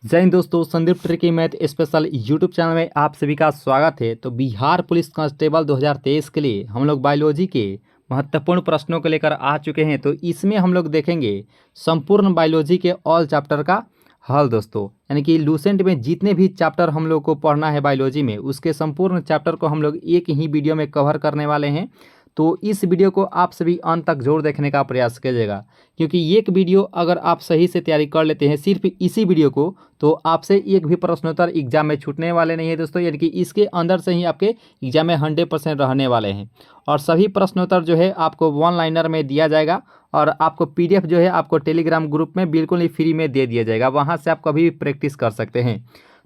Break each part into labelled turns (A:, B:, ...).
A: जय हिंद दोस्तों, Sandeep tricky math special YouTube channel में आप सभी का स्वागत है। तो बिहार पुलिस कांस्टेबल 2023 के लिए हम लोग बायोलॉजी के महत्वपूर्ण प्रश्नों को लेकर आ चुके हैं। तो इसमें हम लोग देखेंगे संपूर्ण बायोलॉजी के ऑल चैप्टर का हल दोस्तों, यानी कि लूसेंट में जितने भी चैप्टर हम लोग को पढ़ना है बायोलॉजी में, उसके संपूर्ण चैप्टर को हम लोग एक ही वीडियो में कवर करने वाले हैं। तो इस वीडियो को आप सभी अंत तक जरूर देखने का प्रयास कीजिएगा, क्योंकि एक वीडियो अगर आप सही से तैयारी कर लेते हैं सिर्फ इसी वीडियो को, तो आपसे एक भी प्रश्नोत्तर एग्जाम में छूटने वाले नहीं है दोस्तों। यानी कि इसके अंदर से ही आपके एग्जाम में 100% रहने वाले हैं। और सभी प्रश्नोत्तर जो है आपको वन लाइनर में दिया जाएगा, और आपको पीडीएफ जो है आपको टेलीग्राम ग्रुप में बिल्कुल ही फ्री में दे दिया जाएगा। वहाँ से आप कभी भी प्रैक्टिस कर सकते हैं।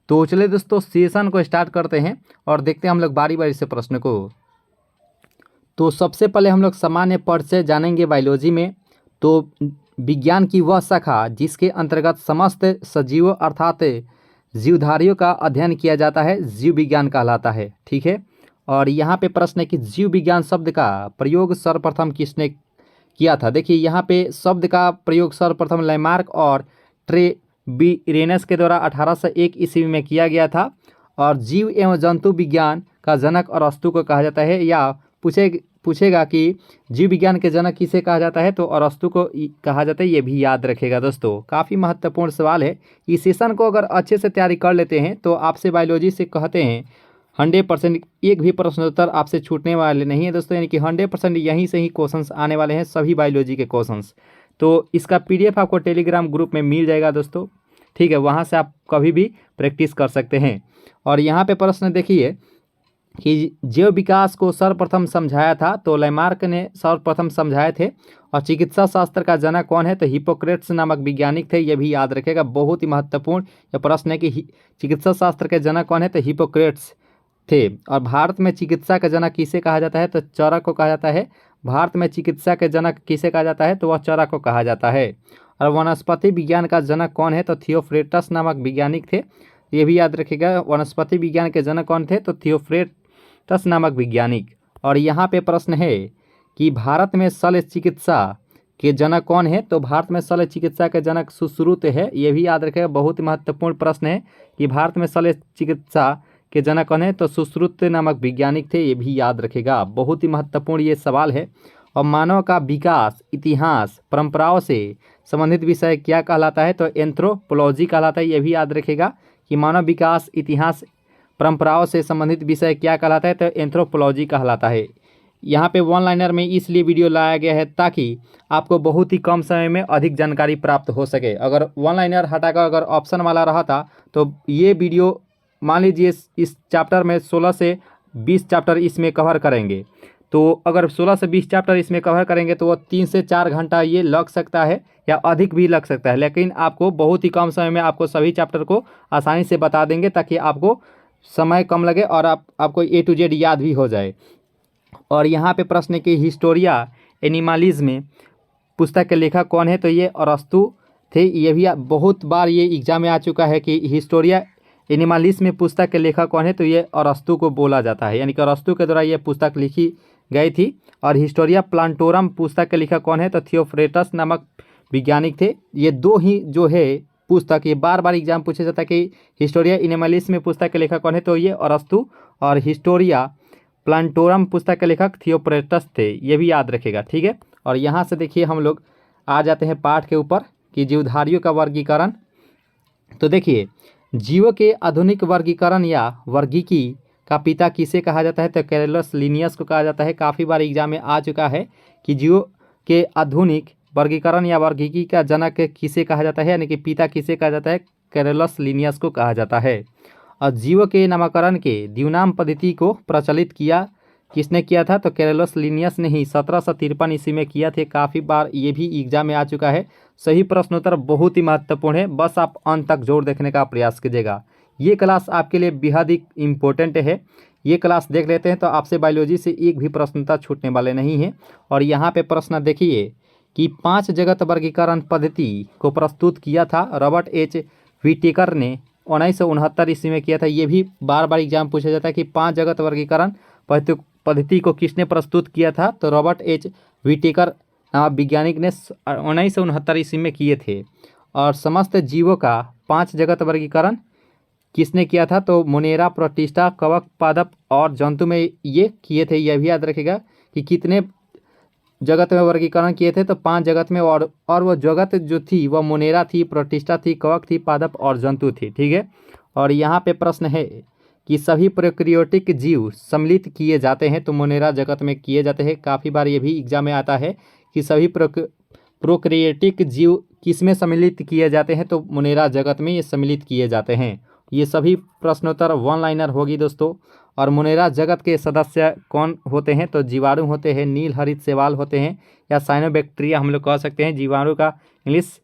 A: तो चलिए दोस्तों, सेशन को स्टार्ट करते हैं और देखते हैं हम लोग बारी बारी से प्रश्न को। तो सबसे पहले हम लोग सामान्य परिचय जानेंगे बायोलॉजी में। तो विज्ञान की वह शाखा जिसके अंतर्गत समस्त सजीवों अर्थात जीवधारियों का अध्ययन किया जाता है, जीव विज्ञान कहलाता है। ठीक है। और यहाँ पे प्रश्न है कि जीव विज्ञान शब्द का प्रयोग सर्वप्रथम किसने किया था। देखिए यहाँ पे शब्द का प्रयोग सर्वप्रथम लैमार्क और ट्रेबिरेनस के द्वारा 1801 ईस्वी में किया गया था। और जीव एवं जंतु विज्ञान का जनक अरस्तु को कहा जाता है। या पूछेगा कि जीव विज्ञान के जनक किसे कहा जाता है, तो अरस्तु को कहा जाता है। ये भी याद रखेगा दोस्तों, काफ़ी महत्वपूर्ण सवाल है। इस सेशन को अगर अच्छे से तैयारी कर लेते हैं तो आपसे बायोलॉजी से कहते हैं 100% एक भी प्रश्नोत्तर आपसे छूटने वाले नहीं है दोस्तों। यानी कि 100% यहीं से ही क्वेश्चंस आने वाले हैं, सभी बायोलॉजी के क्वेश्चंस। तो इसका पीडीएफ आपको टेलीग्राम ग्रुप में मिल जाएगा दोस्तों। ठीक है, वहाँ से आप कभी भी प्रैक्टिस कर सकते हैं। और यहाँ पे प्रश्न देखिए कि जैव विकास को सर्वप्रथम समझाया था, तो लैमार्क ने सर्वप्रथम समझाए थे। और चिकित्सा शास्त्र का जनक कौन है, तो हिप्पोक्रेट्स नामक वैज्ञानिक थे। यह भी याद रखेगा, बहुत ही महत्वपूर्ण यह प्रश्न है कि चिकित्सा शास्त्र के जनक कौन है, तो हिप्पोक्रेट्स थे। और भारत में चिकित्सा का जनक किसे कहा जाता है, तो चरक को कहा जाता है। भारत में चिकित्सा के जनक किसे कहा जाता है, तो वह चरक को कहा जाता है। और वनस्पति विज्ञान का जनक कौन है, तो थियोफ्रेटस नामक वैज्ञानिक थे। ये भी याद रखिएगा, वनस्पति विज्ञान के जनक कौन थे, तो थियोफ्रेटस नामक वैज्ञानिक। और यहाँ पे प्रश्न है कि भारत में शल्य चिकित्सा के जनक कौन है, तो भारत में शल्य चिकित्सा के जनक सुश्रुत है। ये भी याद रखेगा, बहुत ही महत्वपूर्ण प्रश्न है कि भारत में शल्य चिकित्सा के जनक कौन है, तो सुश्रुत नामक वैज्ञानिक थे। ये भी याद रखेगा, बहुत ही महत्वपूर्ण ये सवाल है। और मानव का विकास इतिहास परंपराओं से संबंधित विषय क्या कहलाता है, तो एंथ्रोपोलॉजी कहलाता है। ये भी याद रखेगा कि मानव विकास इतिहास परंपराओं से संबंधित विषय क्या कहलाता है, तो एंथ्रोपोलॉजी कहलाता है। यहाँ पे वन लाइनर में इसलिए वीडियो लाया गया है ताकि आपको बहुत ही कम समय में अधिक जानकारी प्राप्त हो सके। अगर वन लाइनर हटाकर अगर ऑप्शन वाला रहा था तो ये वीडियो मान लीजिए इस चैप्टर में 16 से 20 चैप्टर इसमें कवर करेंगे। तो अगर 16 से 20 चैप्टर इसमें कवर करेंगे तो वो 3 से 4 घंटा ये लग सकता है या अधिक भी लग सकता है। लेकिन आपको बहुत ही कम समय में आपको सभी चैप्टर को आसानी से बता देंगे ताकि आपको समय कम लगे और आपको A to Z याद भी हो जाए। और यहाँ पे प्रश्न है कि हिस्टोरिया एनिमलिज में पुस्तक के लेखक कौन है, तो ये अरस्तु थे। ये भी बहुत बार ये एग्जाम में आ चुका है कि हिस्टोरिया एनिमलिस में पुस्तक के लेखक कौन है, तो ये अरस्तु को बोला जाता है। यानी कि अरस्तु के द्वारा ये पुस्तक लिखी गई थी। और हिस्टोरिया प्लांटोरम पुस्तक के लेखक कौन है, तो थियोफ्रेटस नामक वैज्ञानिक थे। ये दो ही जो है पुस्तक, ये बार बार एग्जाम पूछा जाता है कि हिस्टोरिया एनिमलिस में पुस्तक के लेखक कौन है, तो ये अरस्तु। और हिस्टोरिया प्लांटोरम पुस्तक के लेखक थियोफ्रेटस थे। ये भी याद रखेगा। ठीक है। और यहाँ से देखिए हम लोग आ जाते हैं पाठ के ऊपर कि जीवधारियों का वर्गीकरण। तो देखिए जीवों के आधुनिक वर्गीकरण या वर्गीकी का पिता किसे कहा जाता है, तो कैरोलस लिनियस को कहा जाता है। काफ़ी बार एग्जाम में आ चुका है कि जीवों के आधुनिक वर्गीकरण या वर्गीकी का जनक किसे कहा जाता है, यानी कि पिता किसे कहा जाता है, कैरोलस लिनियस को कहा जाता है। और जीवों के नामकरण के द्विनाम पद्धति को प्रचलित किया किसने किया था, तो कैरोलस लिनियस ने ही 1753 ईस्वी में किया थे। काफ़ी बार ये भी एग्जाम में आ चुका है। सही प्रश्नोत्तर बहुत ही महत्वपूर्ण है, बस आप अंत तक जोर देखने का प्रयास कीजिएगा। ये क्लास आपके लिए बेहद ही इम्पोर्टेंट है। ये क्लास देख लेते हैं तो आपसे बायोलॉजी से एक भी प्रश्नोत्तर छूटने वाले नहीं है। और यहाँ पे प्रश्न देखिए कि 5 जगत वर्गीकरण पद्धति को प्रस्तुत किया था रॉबर्ट एच व्हिटेकर ने 1969 ईस्वी में किया था। ये भी बार बार एग्जाम पूछा जाता है कि 5 जगत वर्गीकरण पद्धति को किसने प्रस्तुत किया था, तो रॉबर्ट एच व्हिटेकर नामक वैज्ञानिक ने 1969 ईस्वी में किए थे। और समस्त जीवों का 5 जगत वर्गीकरण किसने किया था? तो मोनेरा, प्रोटिस्टा, कवक, पादप और जंतु में ये किए थे। यह भी याद रखेगा कि कितने जगत में वर्गीकरण किए थे, तो 5 जगत में। और वो जगत जो थी वह मोनेरा थी, प्रोटिस्टा थी, कवक थी, पादप और जंतु थी। ठीक है। और यहाँ पे प्रश्न है कि सभी प्रोकैरियोटिक जीव सम्मिलित किए जाते हैं, तो मोनेरा जगत में किए जाते हैं। काफ़ी बार ये भी एग्जाम में आता है कि सभी प्रोकैरियोटिक जीव किस में सम्मिलित किए जाते हैं, तो मोनेरा जगत में ये सम्मिलित किए जाते हैं। ये सभी प्रश्नोत्तर वन लाइनर होगी दोस्तों। और मोनेरा जगत के सदस्य कौन होते हैं? तो जीवाणु होते हैं, नील हरित शैवाल होते हैं, या साइनोबैक्टीरिया हम लोग कह सकते हैं। जीवाणु का इंग्लिश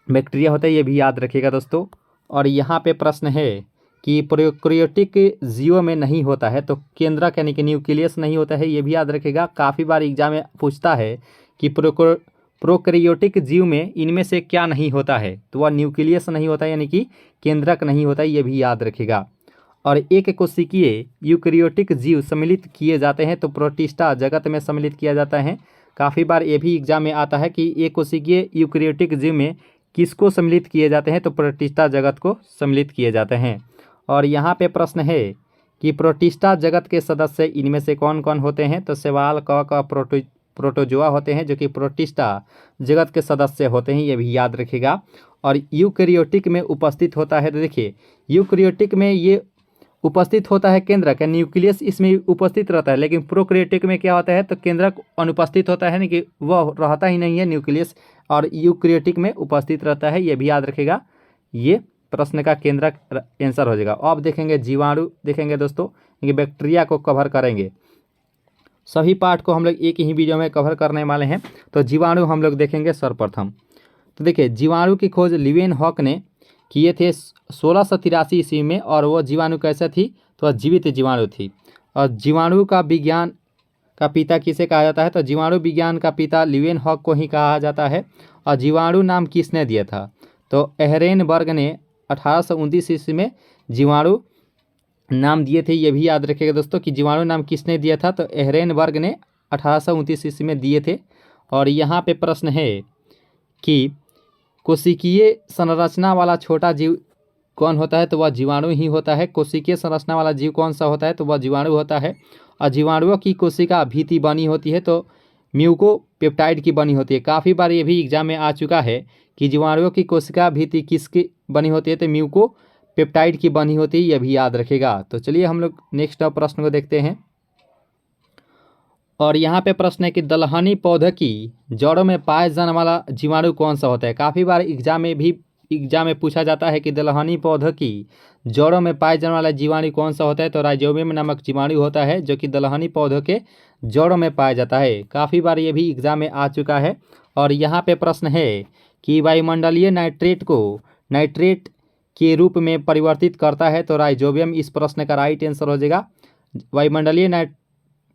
A: बैक्टीरिया होता है, ये भी याद रखिएगा दोस्तों। और यहाँ पे प्रश्न है कि प्रोकैरियोटिक जीवों में नहीं होता है, तो केंद्रक यानी कि न्यूक्लियस नहीं होता है, ये भी याद रखेगा। काफ़ी बार एग्जाम में पूछता है कि प्रोकैरियोटिक जीव में इनमें से क्या नहीं होता है, तो वह न्यूक्लियस नहीं होता है यानी कि केंद्रक नहीं होता है, ये भी याद रखेगा। और एक कोशिकीय यूकैरियोटिक जीव सम्मिलित किए जाते हैं, तो प्रोटिस्टा जगत में सम्मिलित किया जाता है। काफ़ी बार ये भी एग्जाम में आता है कि एक कोशिकीय यूकैरियोटिक जीव में किसको सम्मिलित किए जाते हैं, तो प्रोटिस्टा जगत को सम्मिलित किए जाते हैं। और यहाँ पे प्रश्न है कि प्रोटिस्टा जगत के सदस्य इनमें से कौन कौन होते हैं, तो शैवाल, कवक और प्रोटोजोआ होते हैं, जो कि प्रोटिस्टा जगत के सदस्य होते हैं, ये भी याद रखिएगा। और यूकैरियोटिक में उपस्थित होता है, तो देखिए यूकैरियोटिक में ये उपस्थित होता है केंद्रक या न्यूक्लियस इसमें उपस्थित रहता है, लेकिन प्रोकैरियोटिक में क्या होता है, तो केंद्रक अनुपस्थित होता है, नहीं कि वह रहता ही नहीं है न्यूक्लियस, और यूकैरियोटिक में उपस्थित रहता है, ये भी याद रखेगा। ये प्रश्न का केंद्रक आंसर हो जाएगा। अब देखेंगे जीवाणु, देखेंगे दोस्तों कि बैक्टीरिया को कवर करेंगे। सभी पार्ट को हम लोग एक ही वीडियो में कवर करने वाले हैं। तो जीवाणु हम लोग देखेंगे सर्वप्रथम। तो देखिए जीवाणु की खोज लीवेनहॉक ने किए थे 1683 ईस्वी में, और वो जीवाणु कैसे थी, तो जीवित जीवाणु थी। और जीवाणु का विज्ञान का पिता किसे कहा जाता है, तो जीवाणु विज्ञान का पिता लीवेनहॉक को ही कहा जाता है। और जीवाणु नाम किसने दिया था, तो एहरेनबर्ग ने 1829 ईस्वी में जीवाणु नाम दिए थे। ये भी याद रखिएगा दोस्तों कि जीवाणु नाम किसने दिया था, तो एहरेनबर्ग ने 1829 ईस्वी में दिए थे। और यहाँ पे प्रश्न है कि कोशिकीय संरचना वाला छोटा जीव कौन होता है, तो वह जीवाणु ही होता है। कोशिकीय संरचना वाला जीव कौन सा होता है, तो वह जीवाणु होता है। और जीवाणुओं की कोशिका भीति बनी होती है, तो म्यूकोपेप्टाइड की बनी होती है। काफ़ी बार ये भी एग्जाम में आ चुका है कि जीवाणुओं की कोशिका भीति किसकी बनी होती है, तो म्यूकोपेप्टाइड की बनी होती है, यह भी याद रखेगा। तो चलिए हम लोग नेक्स्ट प्रश्न को देखते हैं। और यहाँ पे प्रश्न है कि दलहनी पौधे की जड़ों में पाए जाने वाला जीवाणु कौन सा होता है। काफ़ी बार एग्जाम में पूछा जाता है कि दलहनी पौधे की जड़ों में पाए जाने वाला जीवाणु कौन सा होता है, तो राइजोबियम नामक जीवाणु होता है, जो कि दलहनी पौधों के जड़ों में पाया जाता है। काफ़ी बार ये भी एग्जाम में आ चुका है। और यहाँ पे प्रश्न है कि वायुमंडलीय नाइट्रेट को नाइट्रेट के रूप में परिवर्तित करता है, तो राइजोबियम इस प्रश्न का राइट आंसर हो जाएगा। वायुमंडलीय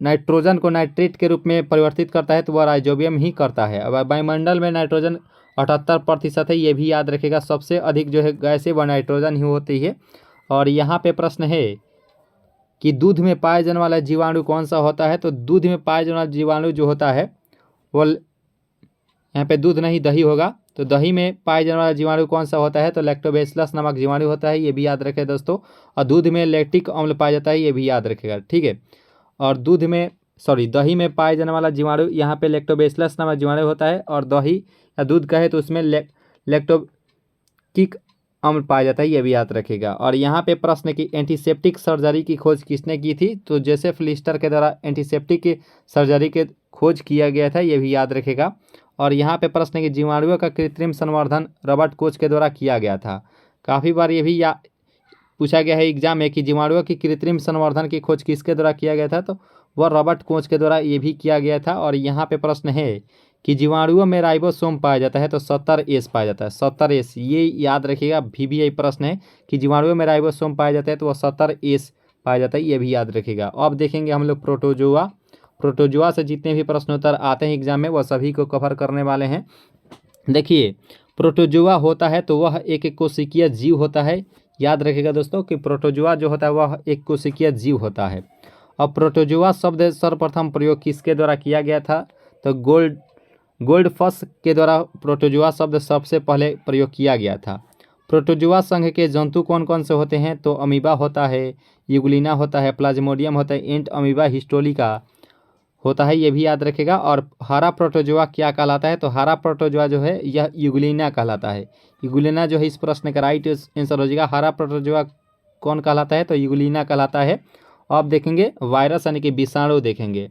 A: नाइट्रोजन को नाइट्रेट के रूप में परिवर्तित करता है, तो वह राइजोबियम ही करता है। अब वायुमंडल में नाइट्रोजन 78% है, ये भी याद रखेगा। सबसे अधिक जो है गैसें वह नाइट्रोजन ही होती है। और यहाँ पे प्रश्न है कि दूध में पाए जाने वाला जीवाणु कौन सा होता है, तो दूध में पाए जाने वाला जीवाणु जो होता है वो, यहाँ पे दूध नहीं दही होगा, तो दही में पाए जाने वाला जीवाणु कौन सा होता है, तो लैक्टोबैसिलस नामक जीवाणु होता है, ये भी याद रखें दोस्तों। और दूध में लैक्टिक अम्ल पाया जाता है, ये भी याद रखेगा। ठीक है। और दही में पाए जाने वाला जीवाणु यहाँ पे लैक्टोबैसिलस नामक जीवाणु होता है। और दही या दूध कहे तो उसमें लैक्टोकिक अम्ल पाया जाता है, ये भी याद रखेगा। और यहाँ पे प्रश्न की एंटीसेप्टिक सर्जरी की खोज किसने की थी, तो जोसेफ लिस्टर के द्वारा एंटीसेप्टिक सर्जरी के खोज किया गया था, ये भी याद रखेगा। और यहाँ पे प्रश्न की जीवाणुओं का कृत्रिम संवर्धन रॉबर्ट कोच के द्वारा किया गया था। काफ़ी बार ये भी पूछा गया है एग्जाम में कि जीवाणुओं की कृत्रिम संवर्धन की खोज किसके द्वारा किया गया था, तो वह रॉबर्ट कोच के द्वारा ये भी किया गया था। और यहाँ पे प्रश्न है कि जीवाणुओं में राइबोसोम पाया जाता है, तो 70S पाया जाता है। 70S ये याद रखिएगा, VBI प्रश्न है कि जीवाणुओं में राइबोसोम पाया जाता है, तो वह 70S पाया जाता है, ये भी याद रखिएगा। अब देखेंगे हम लोग प्रोटोजोआ से जितने भी प्रश्नोत्तर आते हैं एग्जाम में वह सभी को कवर करने वाले हैं। देखिए प्रोटोजोआ होता है तो वह एक कोशिकीय जीव होता है। याद रखिएगा दोस्तों कि प्रोटोजोआ जो होता है वह एक कोशिकीय जीव होता है। अब प्रोटोजोआ शब्द सर्वप्रथम प्रयोग किसके द्वारा किया गया था, तो गोल्डफस के द्वारा प्रोटोजोआ शब्द सबसे पहले प्रयोग किया गया था। प्रोटोजोआ संघ के जंतु कौन कौन से होते हैं? तो अमीबा होता है, यूग्लिना होता है, प्लाज्मोडियम होता है, एंट अमीबा हिस्टोलिका होता है, ये भी याद रखेगा। और हरा प्रोटोजोआ क्या कहलाता है? तो हरा प्रोटोजोआ जो है यह यूग्लिना कहलाता है। यूग्लिना जो है इस प्रश्न का राइट आंसर हो जाएगा। हरा प्रोटोजोआ कौन कहलाता है? तो यूग्लिना कहलाता है। अब देखेंगे वायरस यानी कि विषाणु देखेंगे।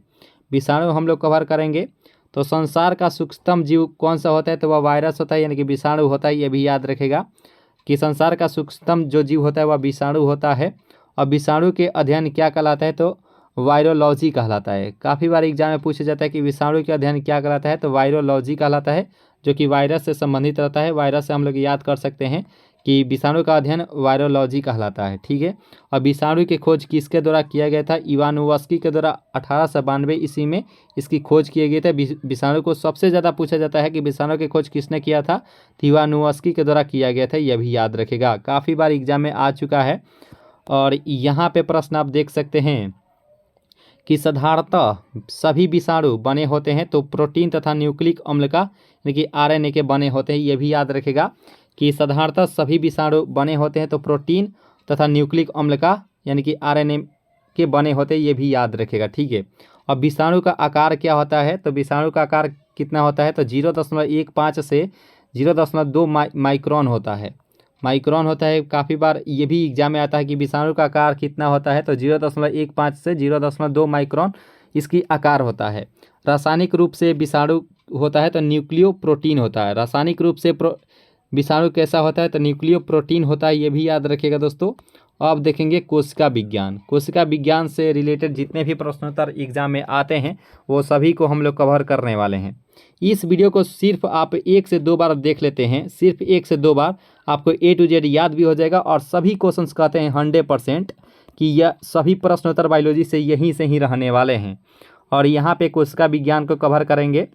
A: विषाणु हम लोग कवर करेंगे। तो संसार का सूक्ष्मतम जीव कौन सा होता है? तो वह वायरस होता है यानी कि विषाणु होता है, ये भी याद रखेगा कि संसार का सूक्ष्मतम जो जीव होता है वह विषाणु होता है। और विषाणु के अध्ययन क्या कहलाता है? तो वायरोलॉजी कहलाता है। काफ़ी बार एग्जाम में पूछा जाता है कि विषाणु के अध्ययन क्या कहलाता है? तो वायरोलॉजी कहलाता है, जो कि वायरस से संबंधित रहता है। वायरस से हम लोग याद कर सकते हैं कि विषाणु का अध्ययन वायरोलॉजी कहलाता है, ठीक है। और विषाणु की खोज किसके द्वारा किया गया था? इवानोव्स्की के द्वारा 1892 ईस्वी में इसकी खोज किए गए थे। विषाणु को सबसे ज़्यादा पूछा जाता है कि विषाणु की खोज किसने किया था? तो इवानोव्स्की के द्वारा किया गया था, यह भी याद रखेगा। काफ़ी बार एग्जाम में आ चुका है। और यहाँ पे प्रश्न आप देख सकते हैं कि साधारणतः सभी विषाणु बने होते हैं तो प्रोटीन तथा न्यूक्लिक अम्ल का यानी कि आरएनए के बने होते हैं, ये भी याद रखेगा कि साधारणतः सभी विषाणु बने होते हैं तो प्रोटीन तथा न्यूक्लिक अम्ल का यानी कि आरएनए के बने होते हैं, ये भी याद रखेगा, ठीक है। अब विषाणु का आकार क्या होता है? तो विषाणु का आकार कितना होता है? तो 0.15 से 0.2 माइक्रोन होता है। माइक्रोन होता है। काफ़ी बार ये भी एग्जाम में आता है कि विषाणु का आकार कितना होता है? तो 0.15 से 0.2 माइक्रोन इसकी आकार होता है। रासायनिक रूप से विषाणु होता है तो न्यूक्लियो प्रोटीन होता है। रासायनिक रूप से विषाणु कैसा होता है? तो न्यूक्लियो प्रोटीन होता है, ये भी याद रखिएगा दोस्तों। अब देखेंगे कोशिका विज्ञान। कोशिका विज्ञान से रिलेटेड जितने भी प्रश्नोत्तर एग्जाम में आते हैं वो सभी को हम लोग कवर करने वाले हैं। इस वीडियो को सिर्फ आप 1 से 2 बार देख लेते हैं, सिर्फ 1 से 2 बार आपको A to Z याद भी हो जाएगा। और सभी क्वेश्चंस कहते हैं 100% कि यह सभी प्रश्नोत्तर बायोलॉजी से यहीं से ही रहने वाले हैं। और यहाँ पे कोशिका विज्ञान को कवर करेंगे।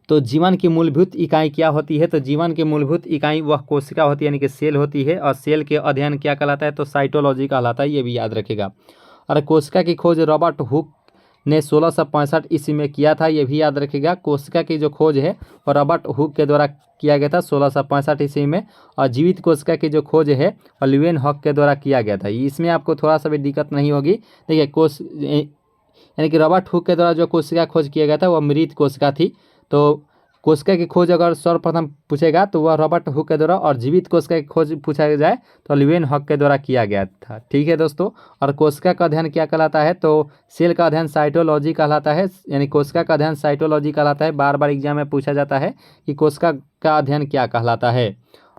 A: तो जीवन की मूलभूत इकाई क्या होती है? तो जीवन की मूलभूत इकाई वह कोशिका होती है यानी कि सेल होती है। और सेल के अध्ययन क्या कहलाता है? तो साइटोलॉजी कहलाता है, ये भी याद रखेगा। और कोशिका की खोज रॉबर्ट हुक ने 1665 ईस्वी में किया था, ये भी याद रखेगा। कोशिका की जो खोज है वो रॉबर्ट हुक के द्वारा किया गया था 1665 ईस्वी में। और जीवित कोशिका की जो खोज है वो ल्यूवेन हॉक के द्वारा किया गया था। इसमें आपको थोड़ा सा भी दिक्कत नहीं होगी। देखिए यानी कि रॉबर्ट हुक के द्वारा जो कोशिका खोज किया गया था वह मृत कोशिका थी। तो कोशिका की खोज अगर सर्वप्रथम पूछेगा तो वह रॉबर्ट हुक के द्वारा, और जीवित कोशिका की खोज पूछा जाए तो ल्यूवेन हॉक के द्वारा किया गया था, ठीक है दोस्तों। और कोशिका का अध्ययन क्या कहलाता है? तो सेल का अध्ययन साइटोलॉजी कहलाता है, यानी कोशिका का अध्ययन साइटोलॉजी कहलाता है। बार बार एग्जाम में पूछा जाता है कि कोशिका का अध्ययन क्या कहलाता है।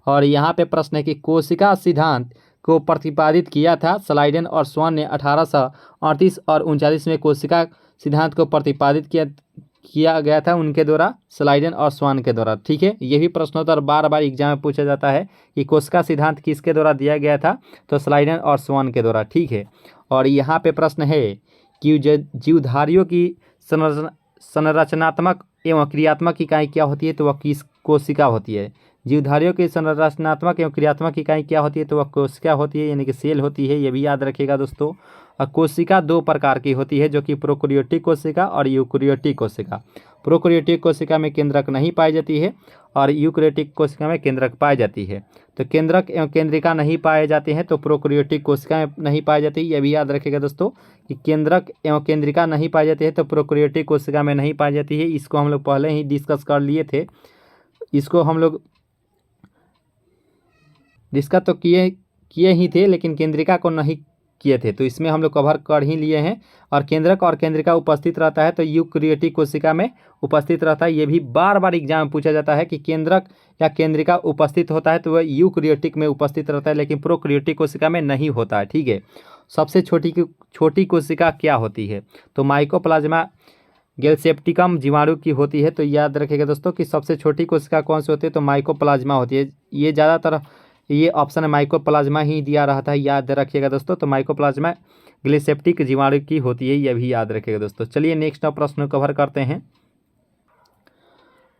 A: और यहाँ पे प्रश्न है कि कोशिका सिद्धांत को प्रतिपादित किया था स्लाइडेन और स्वान ने 1838 और 39 में कोशिका सिद्धांत को प्रतिपादित किया गया था उनके द्वारा, स्लाइडेन और स्वान के द्वारा, ठीक है। ये भी प्रश्नोत्तर बार बार एग्जाम में पूछा जाता है कि कोशिका सिद्धांत किसके द्वारा दिया गया था? तो स्लाइडेन और स्वान के द्वारा, ठीक है। और यहाँ पे प्रश्न है कि जीवधारियों की संरचनात्मक एवं क्रियात्मक इकाई क्या होती है? तो वह किस कोशिका होती है। जीवधारियों की संरचनात्मक एवं क्रियात्मक इकाई क्या होती है? तो वह कोशिका होती है, यानी कि सेल होती है, ये भी याद रखिएगा दोस्तों। और कोशिका 2 प्रकार की होती है, जो कि प्रोकैरियोटिक कोशिका और यूकैरियोटिक कोशिका। प्रोकैरियोटिक कोशिका में केंद्रक नहीं पाई जाती है और यूकैरियोटिक कोशिका में केंद्रक पाई जाती है। तो केंद्रक एवं केंद्रिका नहीं पाए जाते हैं तो प्रोकैरियोटिक कोशिका में नहीं पाई जाती, ये भी याद रखिएगा दोस्तों कि केंद्रक एवं केंद्रिका नहीं पाई जाती है तो प्रोकैरियोटिक कोशिका में नहीं पाई जाती है। इसको हम लोग पहले ही डिस्कस कर लिए थे, इसको हम लोग डिस्कस तो किए ही थे, लेकिन केंद्रिका को नहीं किए थे, तो इसमें हम लोग कवर कर ही लिए हैं। और केंद्रक और केंद्रिका उपस्थित रहता है तो यूकैरियोटिक कोशिका में उपस्थित रहता है। ये भी बार बार एग्जाम में पूछा जाता है कि केंद्रक या केंद्रिका उपस्थित होता है तो वह यूकैरियोटिक में उपस्थित रहता है, लेकिन प्रोकैरियोटिक कोशिका में नहीं होता है, ठीक है। सबसे छोटी कोशिका क्या होती है? तो माइकोप्लाज्मा गैलसेप्टिकम जीवाणु की होती है। तो याद रखिएगा दोस्तों कि सबसे छोटी कोशिका कौन सी होती है? तो माइकोप्लाज्मा होती है। ये ज़्यादातर ये ऑप्शन माइकोप्लाज्मा ही दिया रहता है, याद रखिएगा दोस्तों। तो माइकोप्लाज्मा ग्लिसेप्टिक जीवाणु की होती है, यह भी याद रखिएगा दोस्तों। चलिए नेक्स्ट प्रश्न कवर करते हैं।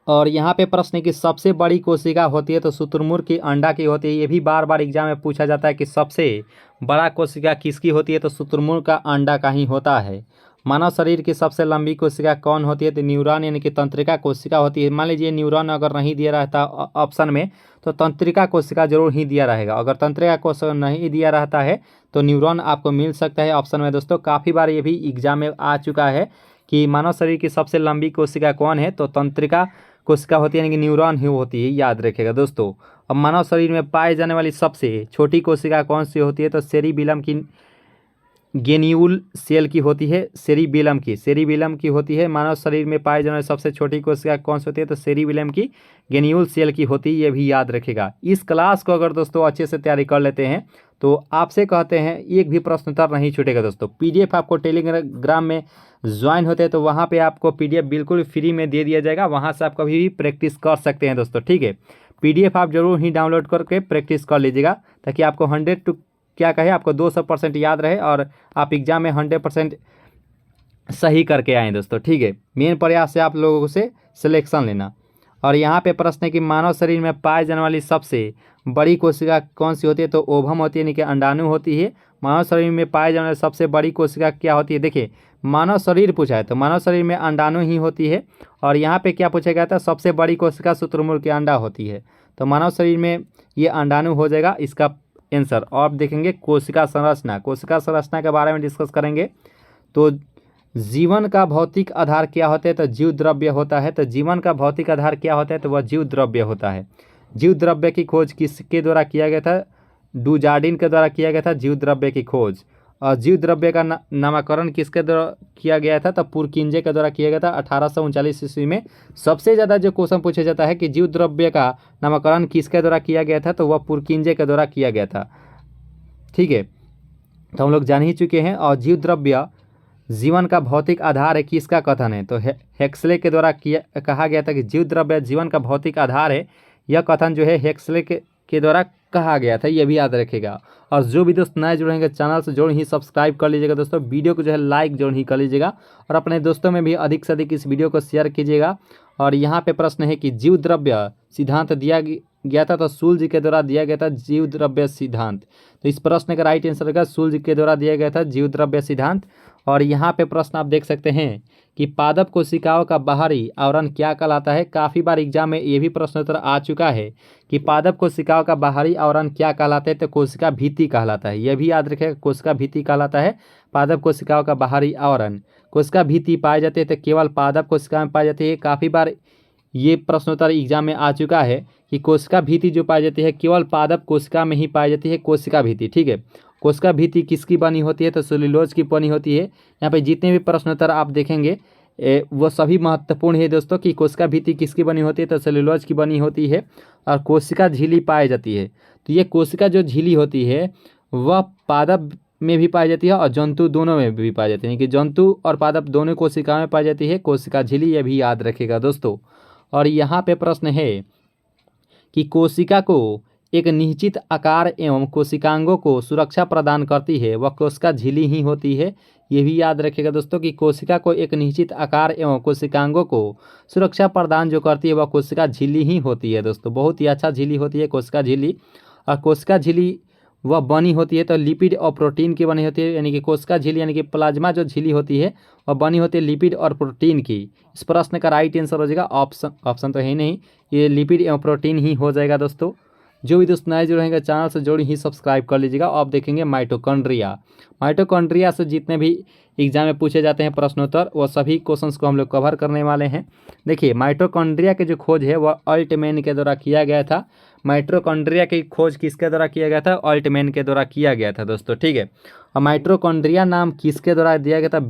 A: और यहाँ पे प्रश्न है कि सबसे बड़ी कोशिका होती है तो शुतुरमुर्ग की अंडा की होती है। ये भी बार बार एग्जाम में पूछा जाता है कि सबसे बड़ा कोशिका किसकी होती है? तो शुतुरमुर्ग का अंडा का ही होता है। मानव शरीर की सबसे लंबी कोशिका कौन होती है? तो न्यूरॉन यानी कि तंत्रिका कोशिका होती है। मान लीजिए न्यूरॉन अगर नहीं दिया रहता ऑप्शन में तो तंत्रिका कोशिका जरूर ही दिया रहेगा। अगर तंत्रिका कोशिका नहीं दिया रहता है तो न्यूरॉन आपको मिल सकता है ऑप्शन में। दोस्तों काफ़ी बार ये भी एग्जाम में आ चुका है कि मानव शरीर की सबसे लंबी कोशिका कौन है? तो तंत्रिका कोशिका होती है यानी कि न्यूरॉन ही होती है, याद रखिएगा दोस्तों। अब मानव शरीर में पाए जाने वाली सबसे छोटी कोशिका कौन सी होती है? तो सेरिबेलम की गेन्यूल सेल की होती है, सेरिबेलम की होती है। मानव शरीर में पाए जाने वाली सबसे छोटी कोशिका कौन सी होती है? तो सेरिबेलम की गेन्यूल सेल की होती है, ये भी याद रखेगा। इस क्लास को अगर दोस्तों अच्छे से तैयारी कर लेते हैं तो आपसे कहते हैं एक भी प्रश्न उत्तर नहीं छूटेगा दोस्तों। पीडीएफ आपको टेलीग्राम में ज्वाइन होते हैं तो वहाँ पे आपको पीडीएफ बिल्कुल फ्री में दे दिया जाएगा, वहाँ से आप कभी भी प्रैक्टिस कर सकते हैं दोस्तों, ठीक है। पीडीएफ आप जरूर ही डाउनलोड करके प्रैक्टिस कर लीजिएगा ताकि आपको 100 टू क्या कहे आपको 200% याद रहे और आप एग्जाम में 100% सही करके आएँ दोस्तों, ठीक है। मेन प्रयास है आप लोगों से सिलेक्शन लेना। और यहाँ पे प्रश्न है कि मानव शरीर में पाए जाने वाली सबसे बड़ी कोशिका कौन सी होती है? तो ओवम होती है यानी कि अंडाणु होती है। मानव शरीर में पाए जाने वाली सबसे बड़ी कोशिका क्या होती है? देखिए मानव शरीर पूछा है तो मानव शरीर में अंडाणु ही होती है। और यहाँ पे क्या पूछा गया था? सबसे बड़ी कोशिका शुतुरमुर्ग के अंडा होती है। तो मानव शरीर में ये अंडाणु हो जाएगा इसका आंसर। और आप देखेंगे कोशिका संरचना के बारे में डिस्कस करेंगे। तो जीवन का भौतिक आधार क्या होता है? तो जीव द्रव्य होता है। तो जीवन का भौतिक आधार क्या होता है? तो वह जीव द्रव्य होता है। जीव द्रव्य की खोज किसके द्वारा किया गया था? डुजार्डिन के द्वारा किया गया था जीव द्रव्य की खोज। और जीव द्रव्य का नामकरण किसके द्वारा किया गया था? तो पुरकिंजे के द्वारा किया गया था 1839 ईस्वी में। सबसे ज़्यादा जो क्वेश्चन पूछा जाता है कि जीव द्रव्य का नामकरण किसके द्वारा किया गया था? तो वह पुरकिंजे के द्वारा किया गया था, ठीक है। तो हम लोग जान ही चुके हैं। और जीव द्रव्य जीवन का भौतिक आधार है किसका कथन है? तो हेक्सले के द्वारा कहा गया था कि जीव द्रव्य जीवन का भौतिक आधार है। यह कथन जो है हेक्सले के द्वारा कहा गया था, ये भी याद रखेगा। और जो भी दोस्त नए जुड़ेंगे चैनल से जरूर ही सब्सक्राइब कर लीजिएगा दोस्तों। वीडियो को जो है लाइक जरूर ही कर लीजिएगा और अपने दोस्तों में भी अधिक से अधिक इस वीडियो को शेयर कीजिएगा। और यहाँ पे प्रश्न है कि जीव द्रव्य सिद्धांत दिया गया था तो सूल के द्वारा दिया गया था जीव द्रव्य सिद्धांत। तो इस प्रश्न का राइट आंसर होगा सूल के द्वारा दिया गया था जीव द्रव्य सिद्धांत। और यहाँ पे प्रश्न आप देख सकते हैं कि पादप कोशिकाओं का बाहरी आवरण क्या कहलाता है? काफ़ी बार एग्जाम में ये भी प्रश्न उत्तर आ चुका है कि पादप कोशिकाओं का बाहरी आवरण क्या कहलाता है? तो कोशिका भित्ति कहलाता है, यह भी याद रखिएगा, कोशिका भित्ति कहलाता है पादप कोशिकाओं का बाहरी आवरण। कोशिका भित्ति पाए जाते हैं तो केवल पादप कोशिका में पाई जाती है। काफ़ी बार ये प्रश्नोत्तर एग्जाम में आ चुका है कि कोशिका भित्ति जो पाई जाती है केवल पादप कोशिका में ही पाई जाती है, कोशिका भित्ति, ठीक है। कोशिका भित्ति किसकी बनी होती है? तो सेलुलोज की बनी होती है। यहाँ पे जितने भी प्रश्नोत्तर आप देखेंगे वो सभी महत्वपूर्ण है दोस्तों कि कोशिका भित्ति किसकी बनी होती है? तो सेलुलोज की बनी होती है। और कोशिका झिल्ली पाई जाती है तो ये कोशिका जो झिल्ली होती है वह पादप में भी पाई जाती है और जंतु दोनों में भी पाई जाती है, कि जंतु और पादप दोनों कोशिका में पाई जाती है कोशिका झिल्ली, यह भी याद रखेगा दोस्तों। और यहाँ पे प्रश्न है कि कोशिका को एक निश्चित आकार एवं कोशिकांगों को सुरक्षा प्रदान करती है वह कोशिका झिल्ली ही होती है। ये भी याद रखिएगा दोस्तों कि कोशिका को एक निश्चित आकार एवं कोशिकांगों को सुरक्षा प्रदान जो करती है वह कोशिका झिल्ली ही होती है दोस्तों। बहुत ही अच्छा झिल्ली होती है कोशिका झिल्ली। और कोशिका झिल्ली वह बनी होती है तो लिपिड और प्रोटीन की बनी होती है, यानी कि कोशिका झिल्ली यानी कि प्लाज्मा जो झिल्ली होती है वह बनी होती है लिपिड और प्रोटीन की। इस प्रश्न का राइट आंसर हो जाएगा ऑप्शन तो है नहीं, ये लिपिड एवं प्रोटीन ही हो जाएगा दोस्तों। जो भी दोस्त नए जो रहेंगे चैनल से जोड़ी ही सब्सक्राइब कर लीजिएगा। आप देखेंगे माइटोकॉन्ड्रिया से जितने भी एग्जाम में पूछे जाते हैं प्रश्नोत्तर वो सभी क्वेश्चंस को हम लोग कवर करने वाले हैं। देखिए माइटोकॉन्ड्रिया की जो खोज है वह अल्टमैन के द्वारा किया गया था। माइटोकॉन्ड्रिया की खोज किसके द्वारा किया गया था? अल्टमैन के द्वारा किया गया था दोस्तों, ठीक है। और माइटोकॉन्ड्रिया नाम किसके द्वारा दिया गया था?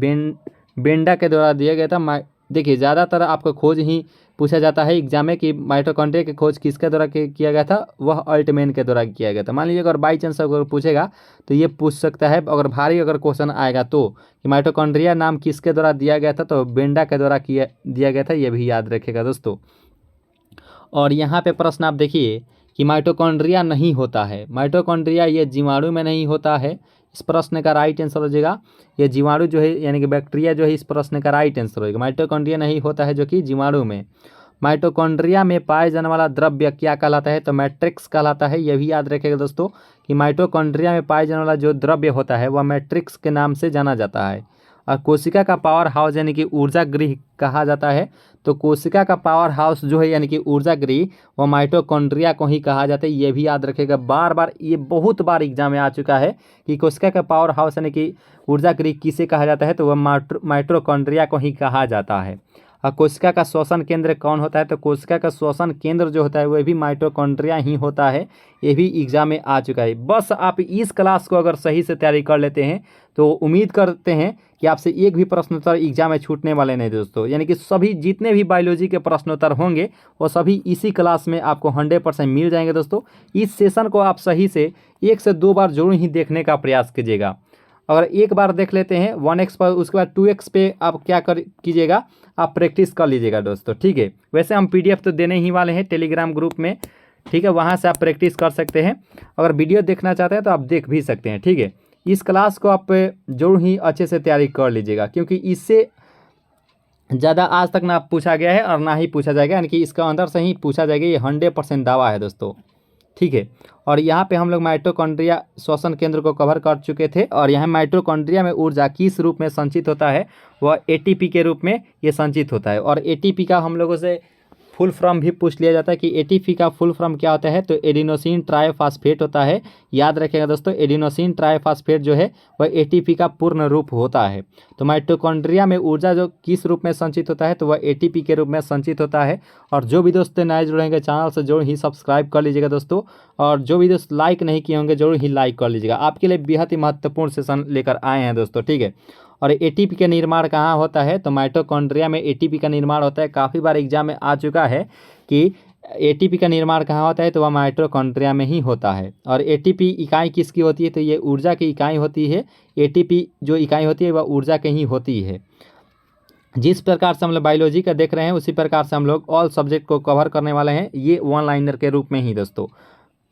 A: बेंडा के द्वारा दिया गया था। देखिए ज़्यादातर आपको खोज ही पूछा जाता है एग्जाम में कि माइटोकॉन्ड्रिया की खोज किसके द्वारा किया गया था? वह अल्टमैन के द्वारा किया गया था। मान लीजिए अगर बाई चांस अगर पूछेगा तो ये पूछ सकता है, अगर भारी अगर क्वेश्चन आएगा तो कि माइटोकॉन्ड्रिया नाम किसके द्वारा दिया गया था? तो बेंडा के द्वारा दिया गया था, ये भी याद रखेगा दोस्तों। और यहाँ पे प्रश्न आप देखिए कि माइटोकॉन्ड्रिया नहीं होता है, माइटोकॉन्ड्रिया ये जीवाणु में नहीं होता है। इस प्रश्न का राइट आंसर हो जाएगा ये जीवाणु जो है यानी कि बैक्टीरिया जो है, इस प्रश्न का राइट आंसर होगा। माइटोकॉन्ड्रिया नहीं होता है जो कि जीवाणु में। माइटोकॉन्ड्रिया में पाए जाने वाला द्रव्य क्या कहलाता है? तो मैट्रिक्स कहलाता है। यह भी याद रखेगा दोस्तों कि माइटोकॉन्ड्रिया में पाए जाने वाला जो द्रव्य होता है वह मैट्रिक्स के नाम से जाना जाता है। और कोशिका का पावर हाउस यानी कि ऊर्जा गृह कहा जाता है। तो कोशिका का पावर हाउस जो है यानी कि ऊर्जा गृह वो माइटोकॉन्ड्रिया को ही कहा जाता है। ये भी याद रखेगा, बार बार ये बहुत बार एग्जाम में आ चुका है कि कोशिका का पावर हाउस यानी कि ऊर्जा गृह किसे कहा जाता है, तो वह माइटोकॉन्ड्रिया को ही कहा जाता है। और कोशिका का श्वसन केंद्र कौन होता है, तो कोशिका का श्वसन केंद्र जो होता है वह भी माइटोकॉन्ड्रिया ही होता है। ये भी एग्जाम में आ चुका है। बस आप इस क्लास को अगर सही से तैयारी कर लेते हैं तो उम्मीद करते हैं कि आपसे एक भी प्रश्नोत्तर एग्जाम में छूटने वाले नहीं दोस्तों। यानी कि सभी जितने भी बायोलॉजी के प्रश्नोत्तर होंगे वो सभी इसी क्लास में आपको 100% मिल जाएंगे दोस्तों। इस सेशन को आप सही से 1 से 2 बार जरूर ही देखने का प्रयास कीजिएगा। अगर एक बार देख लेते हैं 1x पर, उसके बाद 2x पे आप क्या कीजिएगा, आप प्रैक्टिस कर लीजिएगा दोस्तों, ठीक है। वैसे हम PDF तो देने ही वाले हैं टेलीग्राम ग्रुप में, ठीक है, वहाँ से आप प्रैक्टिस कर सकते हैं। अगर वीडियो देखना चाहते हैं तो आप देख भी सकते हैं, ठीक है। इस क्लास को आप जरूर ही अच्छे से तैयारी कर लीजिएगा, क्योंकि इससे ज़्यादा आज तक ना पूछा गया है और ना ही पूछा जाएगा, यानी कि इसका अंदर से ही पूछा जाएगा, ये 100% दावा है दोस्तों, ठीक है। और यहाँ पे हम लोग माइटोकॉन्ड्रिया श्वसन केंद्र को कवर कर चुके थे। और यहाँ माइटोकॉन्ड्रिया में ऊर्जा किस रूप में संचित होता है, वह ATP के रूप में ये संचित होता है। और ATP का हम लोगों से फुल फॉर्म भी पूछ लिया जाता है कि ATP का फुल फॉर्म क्या होता है, तो एडिनोसिन ट्राइफॉस्फेट होता है। याद रखिएगा दोस्तों, एडिनोसिन ट्राइफॉस्फेट जो है वह ATP का पूर्ण रूप होता है। तो माइटोकॉन्ड्रिया में ऊर्जा जो किस रूप में संचित होता है, तो वह ATP के रूप में संचित होता है। और जो भी दोस्त नए जुड़ेंगे चैनल से जरूर ही सब्सक्राइब कर लीजिएगा दोस्तों। और जो भी दोस्त लाइक नहीं किए होंगे जरूर ही लाइक कर लीजिएगा। आपके लिए बेहद ही महत्वपूर्ण सेशन लेकर आए हैं दोस्तों, ठीक है। और ATP का निर्माण कहाँ होता है, तो माइटोकॉन्ड्रिया में ATP का निर्माण होता है। काफ़ी बार एग्जाम में आ चुका है कि ATP का निर्माण कहाँ होता है, तो वह माइटोकॉन्ड्रिया में ही होता है। और ATP इकाई किसकी होती है, तो ये ऊर्जा की इकाई होती है। ATP जो इकाई होती है वह ऊर्जा की ही होती है। जिस प्रकार से हम लोग बायोलॉजी का देख रहे हैं उसी प्रकार से हम लोग ऑल सब्जेक्ट को कवर करने वाले हैं, ये 1 लाइनर के रूप में ही दोस्तों,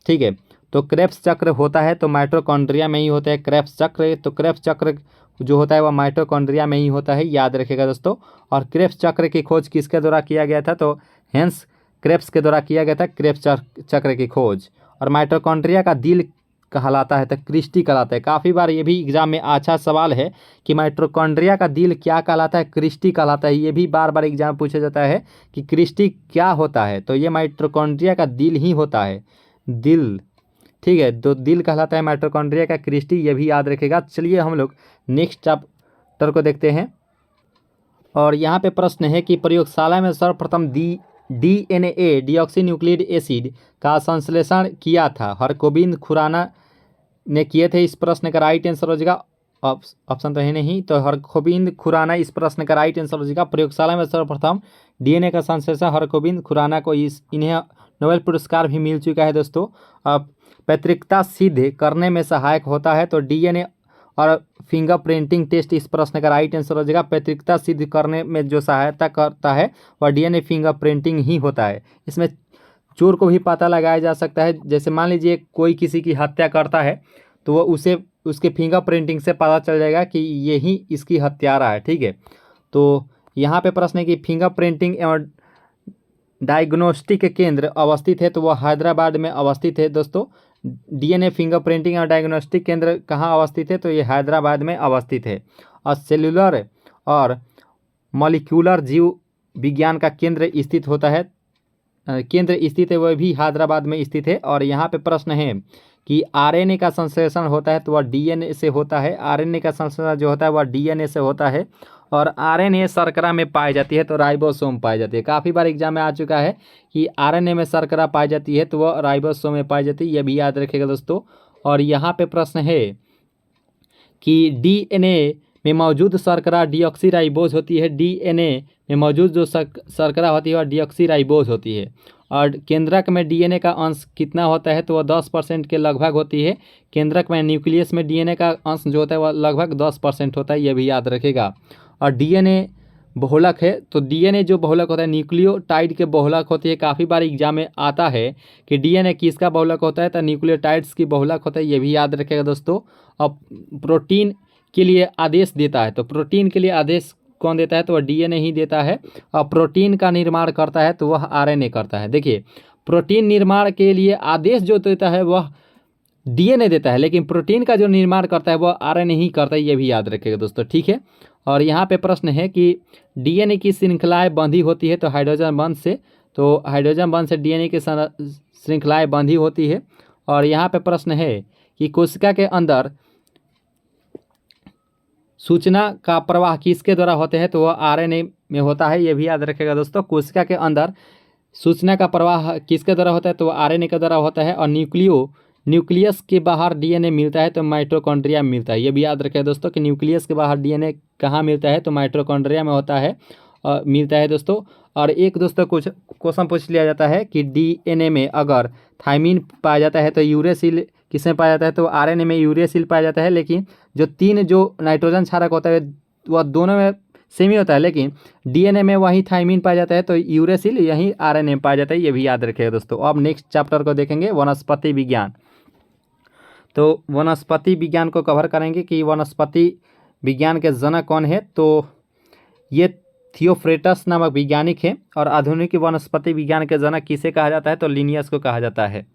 A: ठीक है। तो क्रेब्स चक्र होता है तो माइटोकॉन्ड्रिया में ही होता है क्रेब्स चक्र। तो क्रेब्स चक्र जो होता है वह माइटोकॉन्ड्रिया में ही होता है, याद रखिएगा दोस्तों। और क्रेब्स चक्र की खोज किसके द्वारा किया गया था, तो हेंस क्रेब्स के द्वारा किया गया था क्रेब्स चक्र की खोज। और माइटोकॉन्ड्रिया का दिल कहलाता है तो क्रिस्टी कहलाता है। काफ़ी बार ये भी एग्जाम में अच्छा सवाल है कि माइटोकॉन्ड्रिया का दिल क्या कहलाता है, क्रिस्टी कहलाता है। ये भी बार बार एग्जाम में पूछा जाता है कि क्रिस्टी क्या होता है, तो ये माइटोकॉन्ड्रिया का दिल ही होता है, दिल, ठीक है। तो दिल कहलाता है माइटोकॉन्ड्रिया का क्रिस्टी, ये भी याद रखेगा। चलिए हम लोग नेक्स्ट चैप्टर को देखते हैं। और यहाँ पे प्रश्न है कि प्रयोगशाला में सर्वप्रथम DNA डीऑक्सी न्यूक्लिक एसिड का संश्लेषण किया था, हरगोबिंद खुराना ने किए थे। इस प्रश्न का राइट आंसर हो जाएगा, ऑप्शन तो है नहीं, तो हरगोबिंद खुराना इस प्रश्न का राइट आंसर हो जाएगा। प्रयोगशाला में सर्वप्रथम DNA का संश्लेषण हरगोबिंद खुराना को इन्हें नोबेल पुरस्कार भी मिल चुका है दोस्तों। अब पैतृकता सिद्ध करने में सहायक होता है, तो DNA और फिंगरप्रिंटिंग टेस्ट इस प्रश्न का राइट आंसर हो जाएगा। पैतृकता सिद्ध करने में जो सहायता करता है वह DNA फिंगरप्रिंटिंग ही होता है। इसमें चोर को भी पता लगाया जा सकता है। जैसे मान लीजिए कोई किसी की हत्या करता है तो वह उसके फिंगरप्रिंटिंग से पता चल जाएगा कि यही इसकी हत्यारा है, ठीक है। तो यहाँ पे प्रश्न है कि फिंगरप्रिंटिंग एवं डायग्नोस्टिक केंद्र अवस्थित है, तो वह हैदराबाद में अवस्थित है दोस्तों। DNA फिंगरप्रिंटिंग और डायग्नोस्टिक केंद्र कहाँ अवस्थित है, तो ये हैदराबाद में अवस्थित है। और सेलुलर और मॉलिक्यूलर जीव विज्ञान का केंद्र स्थित होता है, वह भी हैदराबाद में स्थित है। और यहाँ पे प्रश्न है कि RNA का संश्लेषण होता है तो वह DNA से होता है। RNA का संश्लेषण जो होता है वह DNA से होता है। और RNA शर्करा में पाई जाती है तो राइबोसोम पाई जाती है। काफ़ी बार एग्जाम में आ चुका है कि RNA में शर्करा पाई जाती है तो वह राइबोसोम में पाई जाती है, यह भी याद रखिएगा दोस्तों। और यहाँ पे प्रश्न है कि DNA में मौजूद शर्करा डीऑक्सीराइबोज होती है। DNA में मौजूद जो शर्करा होती है वह डीऑक्सीराइबोज होती है। और केंद्रक में DNA का अंश कितना होता है, तो वह 10% के लगभग होती है। केंद्रक में न्यूक्लियस में DNA का अंश जो होता है वह लगभग 10% होता है, यह भी याद रखेगा। और DNA बहुलक है, तो DNA जो बहुलक होता है न्यूक्लियोटाइड के बहुलक होती है। काफ़ी बार एग्जाम में आता है कि DNA किसका बहुलक होता है, तो न्यूक्लियोटाइड्स की बहुलक होता है, ये भी याद रखेगा दोस्तों। अब प्रोटीन के लिए आदेश देता है, तो प्रोटीन के लिए आदेश कौन देता है, तो वह DNA ही देता है। और प्रोटीन का निर्माण करता है तो वह RNA करता है। देखिए प्रोटीन निर्माण के लिए आदेश जो देता है वह DNA देता है, लेकिन प्रोटीन का जो निर्माण करता है वह RNA ही करता है, ये भी याद रखेगा दोस्तों, ठीक है। और यहाँ पे प्रश्न है कि डीएनए की श्रृंखलाएं बंधी होती है तो हाइड्रोजन बंध से, तो हाइड्रोजन बंध से डीएनए की श्रृंखलाएं बंधी होती है। और यहाँ पे प्रश्न है कि कोशिका के अंदर सूचना का प्रवाह किसके द्वारा होते हैं, तो वह आरएनए में होता है। ये भी याद रखेगा दोस्तों, कोशिका के अंदर सूचना का प्रवाह किसके द्वारा होता है, तो वह आरएनए के द्वारा होता है। और न्यूक्लियस के बाहर डीएनए मिलता है तो माइटोकॉन्ड्रिया में मिलता है। ये भी याद रखें दोस्तों कि न्यूक्लियस के बाहर डीएनए कहाँ मिलता है, तो माइटोकॉन्ड्रिया में होता है, मिलता है दोस्तों। और एक दोस्तों कुछ क्वेश्चन पूछ लिया जाता है कि डीएनए में अगर थाइमिन पाया जाता है तो यूरेसिल किसमें पाया जाता है, तो आरएनए में यूरेसिल पाया जाता है। लेकिन जो तीन जो नाइट्रोजन क्षारक होता है वह दोनों में सेम ही होता है, लेकिन डीएनए में वही थाइमिन पाया जाता है तो यूरेसिल यही आरएनए में पाया जाता है। ये भी याद रखिएगा दोस्तों। अब नेक्स्ट चैप्टर को देखेंगे वनस्पति विज्ञान। तो वनस्पति विज्ञान को कवर करेंगे कि वनस्पति विज्ञान के जनक कौन है, तो ये थियोफ्रेटस नामक वैज्ञानिक है। और आधुनिक वनस्पति विज्ञान के जनक किसे कहा जाता है, तो लिनियस को कहा जाता है।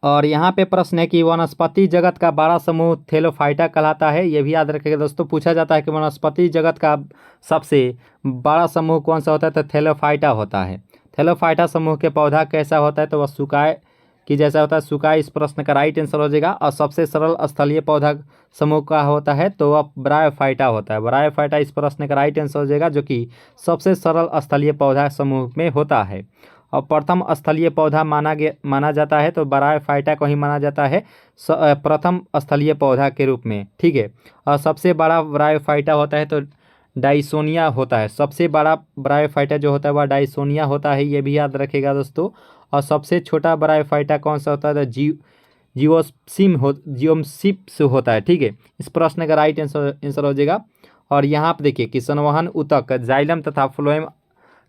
A: और यहाँ पे प्रश्न है कि वनस्पति जगत का बड़ा समूह थैलोफाइटा कहलाता है। ये भी याद रखिएगा दोस्तों, पूछा जाता है कि वनस्पति जगत का सबसे बड़ा समूह कौन सा होता है, तो थैलोफाइटा होता है। थैलोफाइटा समूह के पौधा कैसा होता है, तो वह सुकाए कि जैसा होता है। सुकाए इस प्रश्न का राइट आंसर हो जाएगा। और सबसे सरल स्थलीय पौधा समूह का होता है तो वह ब्रायोफाइटा होता है। ब्रायोफाइटा इस प्रश्न का राइट आंसर हो जाएगा, जो कि सबसे सरल स्थलीय पौधा समूह में होता है। और प्रथम स्थलीय पौधा माना जाता है तो ब्रायोफाइटा को ही माना जाता है प्रथम स्थलीय पौधा के रूप में, ठीक है। और सबसे बड़ा ब्रायोफाइटा होता है तो डाइसोनिया होता है। सबसे बड़ा ब्रायोफाइटा जो होता है वह डाइसोनिया होता है। ये भी याद रखेगा दोस्तों। और सबसे छोटा ब्रायोफाइटा कौन सा होता है, तो जियोम्सिप्स होता है, ठीक है। इस प्रश्न का राइट आंसर हो जाएगा। और यहाँ पर देखिए कि संवहन ऊतक जाइलम तथा फ्लोएम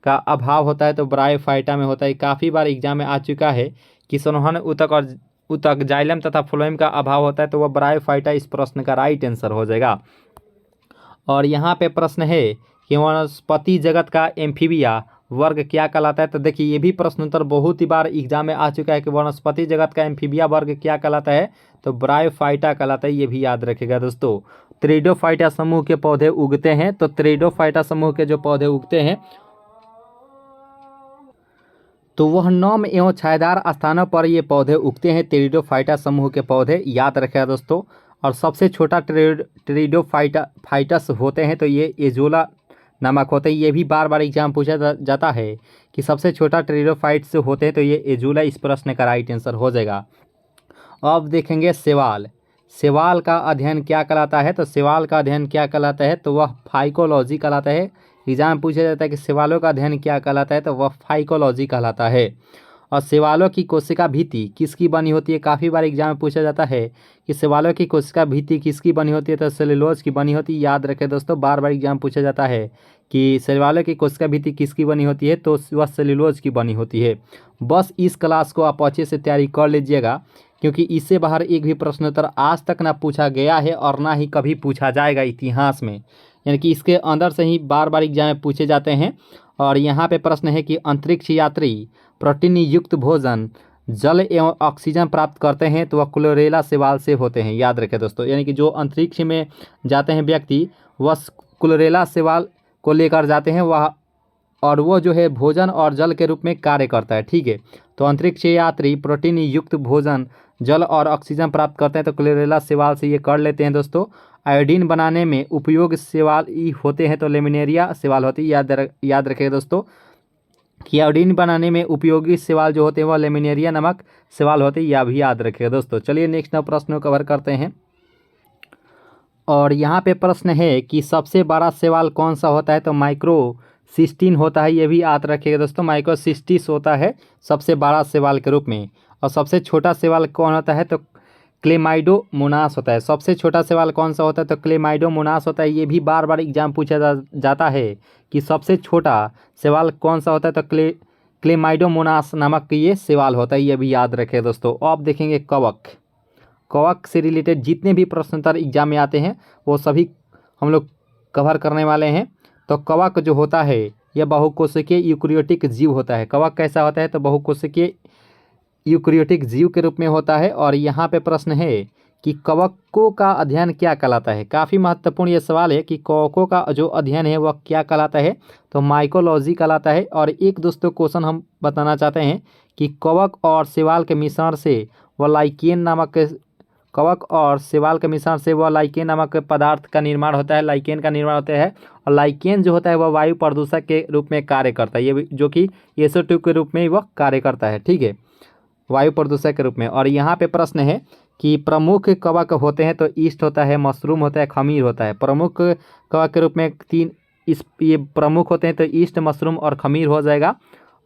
A: का अभाव होता है तो ब्रायोफाइटा में होता है। काफ़ी बार एग्जाम में आ चुका है कि संवहन ऊतक जाइलम तथा फ्लोएम का अभाव होता है तो वह ब्रायोफाइटा इस प्रश्न का राइट आंसर हो जाएगा। और यहाँ पे प्रश्न है कि वनस्पति जगत का एम्फीबिया वर्ग क्या कहलाता है, तो देखिए ये भी प्रश्न उत्तर बहुत ही बार एग्जाम में आ चुका है कि वनस्पति जगत का एम्फीबिया वर्ग क्या कहलाता है, तो ब्रायोफाइटा कहलाता है। ये भी याद रखेगा दोस्तों। त्रिडोफाइटा समूह के पौधे उगते हैं, तो त्रिडोफाइटा समूह के जो पौधे उगते हैं तो वह नम एवं छायादार स्थानों पर ये पौधे उगते हैं। टेरिडोफाइटा समूह के पौधे याद रखेगा दोस्तों। और सबसे छोटा टेरिडोफाइटस होते हैं तो ये एजोला नामक होते हैं। ये भी बार बार एग्जाम पूछा जाता है कि सबसे छोटा टेरिडोफाइट्स होते हैं तो ये एजोला इस प्रश्न का राइट आंसर हो जाएगा। अब देखेंगे शैवाल। शैवाल का अध्ययन क्या कहलाता है, तो शैवाल का अध्ययन क्या कहलाता है, तो वह फाइकोलॉजी कहलाता है। एग्जाम पूछा जाता है कि शैवालों का अध्ययन क्या कहलाता है, तो वह फाइकोलॉजी कहलाता है। और शैवालों की कोशिका भित्ति किसकी बनी होती है, काफ़ी बार एग्जाम में पूछा जाता है कि शैवालों की कोशिका भित्ति किसकी बनी होती है, तो सेलुलोज की बनी होती है। याद रखें दोस्तों, बार बार एग्जाम पूछा जाता है कि शैवालों की कोशिका भित्ति किसकी बनी होती है, तो वह सेलुलोज की बनी होती है। बस इस क्लास को आप अच्छे से तैयारी कर लीजिएगा, क्योंकि इससे बाहर एक भी प्रश्न उत्तर आज तक ना पूछा गया है और ना ही कभी पूछा जाएगा इतिहास में। यानी कि इसके अंदर से ही बार बार एग्जाम में पूछे जाते हैं। और यहाँ पे प्रश्न है कि अंतरिक्ष यात्री प्रोटीन युक्त भोजन जल एवं ऑक्सीजन प्राप्त करते हैं तो वह क्लोरेला शैवाल से होते हैं। याद रखें दोस्तों, यानी कि जो अंतरिक्ष में जाते हैं व्यक्ति वह क्लोरेला शैवाल को लेकर जाते हैं वह, और वो जो है भोजन और जल के रूप में कार्य करता है, ठीक है। तो अंतरिक्ष यात्री प्रोटीन युक्त भोजन जल और ऑक्सीजन प्राप्त करते हैं तो क्लोरेला शैवाल से ये कर लेते हैं दोस्तों। आयोडीन बनाने में उपयोग शैवाल होते हैं तो लेमिनेरिया शैवाल होती है। याद रखिए दोस्तों कि आयोडीन बनाने में उपयोगी शैवाल जो होते हैं वह लेमिनेरिया नमक शैवाल होते हैं, यह भी याद रखिएगा दोस्तों। चलिए नेक्स्ट प्रश्न कवर करते हैं। और यहाँ पे प्रश्न है कि सबसे बड़ा शैवाल कौन सा होता है, तो माइक्रोसिस्टीन होता है। ये भी याद रखिएगा दोस्तों, माइक्रोसिस्टिस होता है सबसे बड़ा शैवाल के रूप में। और सबसे छोटा शैवाल कौन होता है, तो क्लेमाइडोमोनास होता है। सबसे छोटा शैवाल कौन सा होता है, तो क्लेमाइडोमोनास होता है। ये भी बार बार एग्जाम पूछा जाता है कि सबसे छोटा शैवाल कौन सा होता है, तो क्लेमाइडोमोनास नामक ये शैवाल होता है। ये भी याद रखें दोस्तों। अब देखेंगे कवक से रिलेटेड जितने भी प्रश्न उत्तर एग्जाम में आते हैं वो सभी हम लोग कवर करने वाले हैं। तो कवक जो होता है यह बहुकोशिकीय यूकेरियोटिक जीव होता है। कवक कैसा होता है, तो बहुकोशिकीय यूकेरियोटिक जीव के रूप में होता है। और यहाँ पे प्रश्न है कि कवकों का अध्ययन क्या कहलाता है। काफ़ी महत्वपूर्ण ये सवाल है कि कवकों का जो अध्ययन है वह क्या कहलाता है, तो माइकोलॉजी कहलाता है। और एक दोस्तों क्वेश्चन हम बताना चाहते हैं कि कवक और शैवाल के मिश्रण से वह लाइकेन नामक पदार्थ का निर्माण होता है, लाइकेन का निर्माण होता है। और लाइकेन जो होता है वह वायु प्रदूषक के रूप में कार्य करता है, जो कि SO2 के रूप में वह कार्य करता है, ठीक है, वायु प्रदूषक के रूप में। और यहाँ पे प्रश्न है कि प्रमुख कवक होते हैं, तो ईस्ट होता है, मशरूम होता है, खमीर होता है। प्रमुख कवक के रूप में ये प्रमुख होते हैं, तो ईस्ट, मशरूम और खमीर हो जाएगा।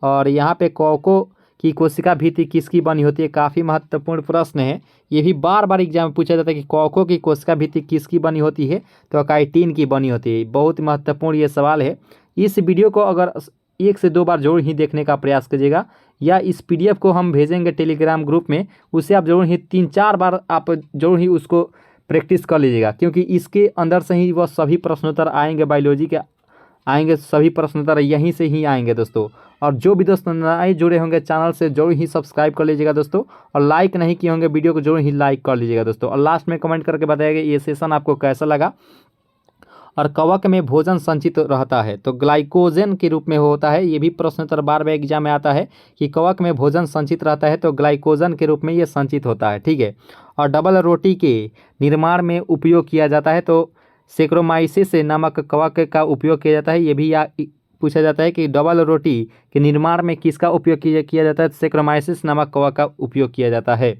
A: और यहाँ पे कवकों की कोशिका भित्ति किसकी बनी होती है, काफ़ी महत्वपूर्ण प्रश्न है। ये भी बार बार एग्जाम में पूछा जाता है कि कवकों की कोशिका भित्ति किसकी बनी होती है, तो काइटिन की बनी होती है। बहुत महत्वपूर्ण ये सवाल है। इस वीडियो को अगर 1 से 2 बार जरूर ही देखने का प्रयास कीजिएगा, या इस PDF को हम भेजेंगे टेलीग्राम ग्रुप में, उसे आप जरूर ही 3-4 बार आप जरूर ही उसको प्रैक्टिस कर लीजिएगा, क्योंकि इसके अंदर से ही वह सभी प्रश्नोत्तर आएंगे, बायोलॉजी के आएंगे, सभी प्रश्नोत्तर यहीं से ही आएंगे दोस्तों। और जो भी दोस्त नए जुड़े होंगे चैनल से जरूर ही सब्सक्राइब कर लीजिएगा दोस्तों, और लाइक नहीं किए होंगे वीडियो को जरूर ही लाइक कर लीजिएगा दोस्तों। और लास्ट में कमेंट करके बताइएगा ये सेशन आपको कैसा लगा। और कवक में भोजन संचित रहता है, तो ग्लाइकोजन के रूप में होता है। ये भी प्रश्नोत्तर बार बार एग्जाम में आता है कि कवक में भोजन संचित रहता है, तो ग्लाइकोजन के रूप में ये संचित होता है, ठीक है। और डबल रोटी के निर्माण में उपयोग किया जाता है, तो सेक्रोमाइसिस नामक कवक का उपयोग किया जाता है। ये भी पूछा जाता है कि डबल रोटी के निर्माण में किसका उपयोग किया जाता है, सेक्रोमाइसिस नामक कवक का उपयोग किया जाता है।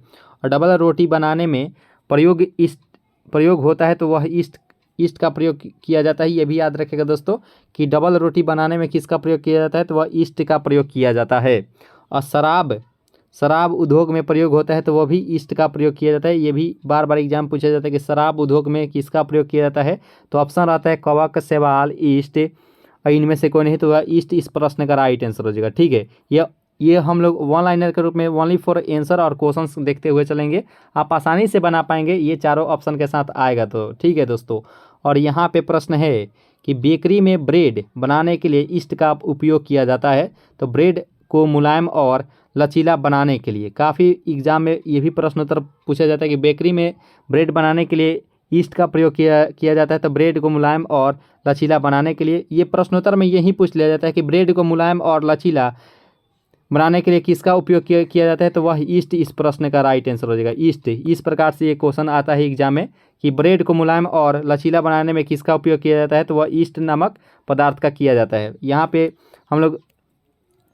A: और डबल रोटी बनाने में प्रयोग होता है, तो वह ईस्ट का प्रयोग किया जाता है। ये भी याद रखेगा दोस्तों कि डबल रोटी बनाने में किसका प्रयोग किया जाता है, तो वह ईस्ट का प्रयोग किया जाता है। और शराब उद्योग में प्रयोग होता है, तो वह भी ईस्ट का प्रयोग किया जाता है। ये भी बार बार एग्जाम पूछा जाता है कि शराब उद्योग में किसका प्रयोग किया जाता है, तो ऑप्शन रहता है कवक, शैवाल, ईस्ट, और इनमें से कोई नहीं, तो वह ईस्ट इस प्रश्न का राइट आंसर हो जाएगा, ठीक है। ये हम लोग 1 लाइनर के रूप में ओनली फॉर आंसर और क्वेश्चंस देखते हुए चलेंगे, आप आसानी से बना पाएंगे ये चारों ऑप्शन के साथ आएगा, तो ठीक है दोस्तों। और यहाँ पे प्रश्न है कि बेकरी में ब्रेड बनाने के लिए ईस्ट का उपयोग किया जाता है, तो ब्रेड को मुलायम और लचीला बनाने के लिए। काफ़ी एग्जाम में ये भी प्रश्नोत्तर पूछा जाता है कि बेकरी में ब्रेड बनाने के लिए ईस्ट का प्रयोग किया जाता है, तो ब्रेड को मुलायम और लचीला बनाने के लिए। ये प्रश्नोत्तर में यही पूछ लिया जाता है कि ब्रेड को मुलायम और लचीला बनाने के लिए किसका उपयोग किया जाता है, तो वह ईस्ट इस प्रश्न का राइट आंसर हो जाएगा, ईस्ट। इस प्रकार से ये क्वेश्चन आता है एग्जाम में कि ब्रेड को मुलायम और लचीला बनाने में किसका उपयोग किया जाता है, तो वह ईस्ट नामक पदार्थ का किया जाता है। यहाँ पे हम लोग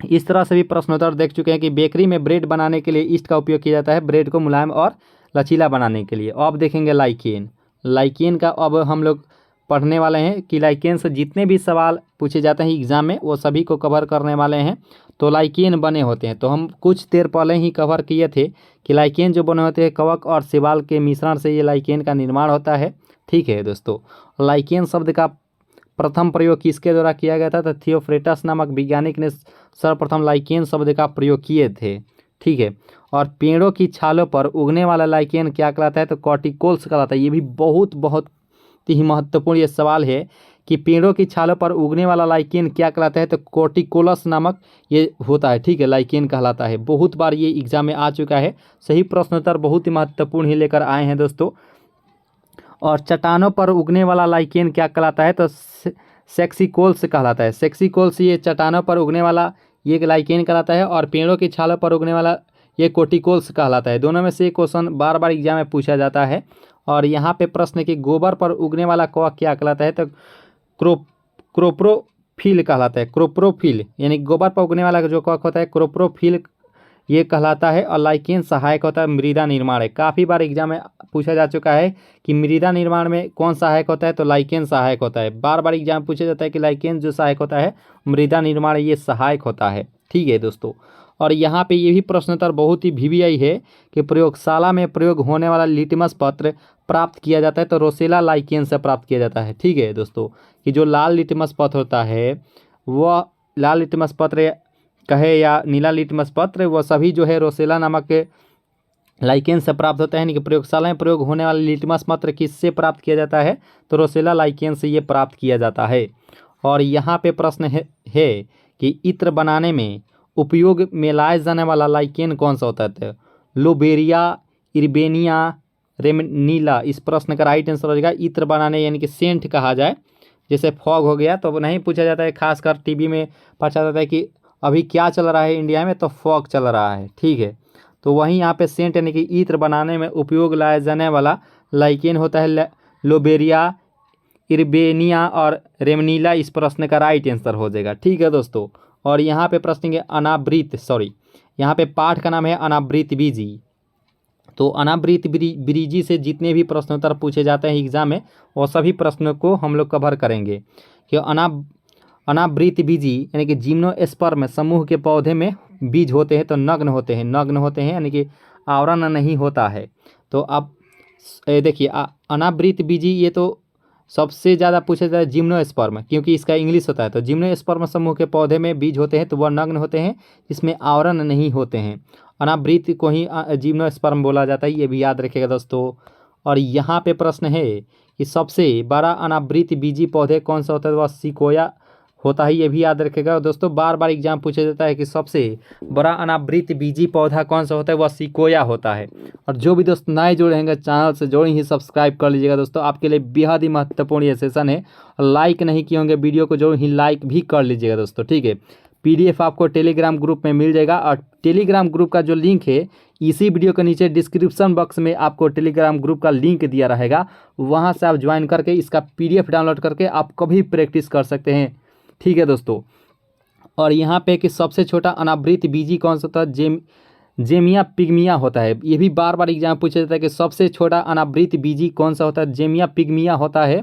A: इस तरह से भी प्रश्नोत्तर देख चुके हैं कि बेकरी में ब्रेड बनाने के लिए ईस्ट का उपयोग किया जाता है, ब्रेड को मुलायम और लचीला बनाने के लिए। अब देखेंगे लाइकेन का अब हम लोग पढ़ने वाले हैं कि लाइकेन से जितने भी सवाल पूछे जाते हैं एग्जाम में वो सभी को कवर करने वाले हैं। तो लाइकेन बने होते हैं, तो हम कुछ देर पहले ही कवर किए थे कि लाइकेन जो बने होते हैं कवक और शैवाल के मिश्रण से ये लाइकेन का निर्माण होता है, ठीक है दोस्तों। लाइकेन शब्द का प्रथम प्रयोग किसके द्वारा किया गया था, तो थियोफ्रेटस नामक वैज्ञानिक ने सर्वप्रथम लाइकेन शब्द का प्रयोग किए थे, ठीक है। और पेड़ों की छालों पर उगने वाला लाइकेन क्या कहलाता है, तो कॉर्टिकोल्स कहलाता है। ये भी बहुत ही महत्वपूर्ण ये सवाल है कि पेड़ों की छालों पर उगने वाला लाइकेन क्या कहलाता है, तो कॉर्टिकोलस नामक ये होता है, ठीक है, लाइकेन कहलाता है। बहुत बार ये एग्जाम में आ चुका है, सही प्रश्नोत्तर बहुत ही महत्वपूर्ण ही लेकर आए हैं दोस्तों। और चट्टानों पर उगने वाला लाइकेन क्या कहलाता है, तो सेक्सिकोल्स कहलाता है। सेक्सिकोल्स ये चट्टानों पर उगने वाला ये लाइकेन कहलाता है, और पेड़ों की छालों पर उगने वाला ये कॉर्टिकोल्स कहलाता है। दोनों में से क्वेश्चन बार बार एग्जाम में पूछा जाता है। और यहाँ पे प्रश्न है कि गोबर पर उगने वाला कवक क्या कहलाता है, तो क्रोप्रोफिल कहलाता है। क्रोप्रोफिल यानी गोबर पर उगने वाला जो कवक होता है क्रोप्रोफिल ये कहलाता है। और लाइकेन सहायक होता है मृदा निर्माण है। काफ़ी बार एग्जाम में पूछा जा चुका है कि मृदा निर्माण में कौन सहायक होता है, तो लाइकेन सहायक होता है। बार बार एग्जाम में पूछा जाता है कि लाइकेन जो सहायक होता है मृदा निर्माण ये सहायक होता है, ठीक है दोस्तों। और यहाँ पे ये भी प्रश्नोत्तर बहुत ही VVI है कि प्रयोगशाला में प्रयोग होने वाला लिटमस पत्र प्राप्त किया जाता है, तो रोसेला लाइकेन से प्राप्त किया जाता है, ठीक है दोस्तों। कि जो लाल लिटमस पत्र होता है वह लाल लिटमस पत्र कहे या नीला लिटमस पत्र वह सभी जो है रोसेला नामक लाइकेन से प्राप्त होता है। यानी कि प्रयोगशाला में प्रयोग होने वाला लिटमस पत्र किससे प्राप्त किया जाता है, तो रोसेला लाइकेन से ये प्राप्त किया जाता है। और यहाँ पे प्रश्न है कि इत्र बनाने में उपयोग में लाए जाने वाला लाइकेन कौन सा होता है, लोबेरिया, इर्बेनिया, रेमनीला इस प्रश्न का राइट आंसर हो जाएगा इत्र बनाने यानी कि सेंट कहा जाए। जैसे फॉग हो गया तो नहीं पूछा जाता है, खासकर टीवी में पूछा जाता है कि अभी क्या चल रहा है इंडिया में, तो फॉग चल रहा है, ठीक है। तो वहीं यहाँ पे सेंट यानी कि इत्र बनाने में उपयोग लाया जाने वाला लाइकेन होता है लोबेरिया, इर्बेनिया और रेमनीला इस प्रश्न का राइट आंसर हो जाएगा, ठीक है दोस्तों। और यहाँ पे प्रश्न के यहाँ पे पाठ का नाम है अनावृत बीजी। तो अनावृत ब्रिजी से जितने भी प्रश्नोत्तर पूछे जाते हैं एग्जाम में वो सभी प्रश्नों को हम लोग कवर करेंगे कि अनावृत बीजी यानी कि जिम्नोस्पर्म समूह के पौधे में बीज होते हैं तो नग्न होते हैं यानी कि आवरण नहीं होता है। तो अब देखिए अनावृत बीजी ये तो सबसे ज़्यादा पूछा जाता है जिम्नोस्पर्म, क्योंकि इसका इंग्लिश होता है। तो जिम्नोस्पर्म समूह के पौधे में बीज होते हैं तो वह नग्न होते हैं, इसमें आवरण नहीं होते हैं। अनावृत को ही जिम्नोस्पर्म बोला जाता है, ये भी याद रखिएगा दोस्तों। और यहाँ पे प्रश्न है कि सबसे बड़ा अनावृत बीजी पौधे कौन सा होता है, वह सिकोया होता है, ये भी याद रखेगा दोस्तों। बार बार एग्जाम पूछा जाता है कि सबसे बड़ा अनावृत बीजी पौधा कौन सा होता है, वह सिकोया होता है। और जो भी दोस्त नए जुड़े रहेंगे चैनल से जोड़े ही सब्सक्राइब कर लीजिएगा दोस्तों, आपके लिए बेहद ही महत्वपूर्ण ये सेशन है। लाइक नहीं किए होंगे वीडियो को, जो ही लाइक भी कर लीजिएगा दोस्तों, ठीक है। PDF आपको टेलीग्राम ग्रुप में मिल जाएगा और टेलीग्राम ग्रुप का जो लिंक है इसी वीडियो के नीचे डिस्क्रिप्शन बॉक्स में आपको टेलीग्राम ग्रुप का लिंक दिया रहेगा, वहाँ से आप ज्वाइन करके इसका PDF डाउनलोड करके आप कभी प्रैक्टिस कर सकते हैं, ठीक है दोस्तों। और यहाँ पे कि सबसे छोटा अनावृत बीजी कौन सा था, जेमिया पिग्मिया होता है। ये भी बार बार एग्जाम पूछा जाता है कि सबसे छोटा अनावृत बीजी कौन सा होता है, जेमिया पिग्मिया होता है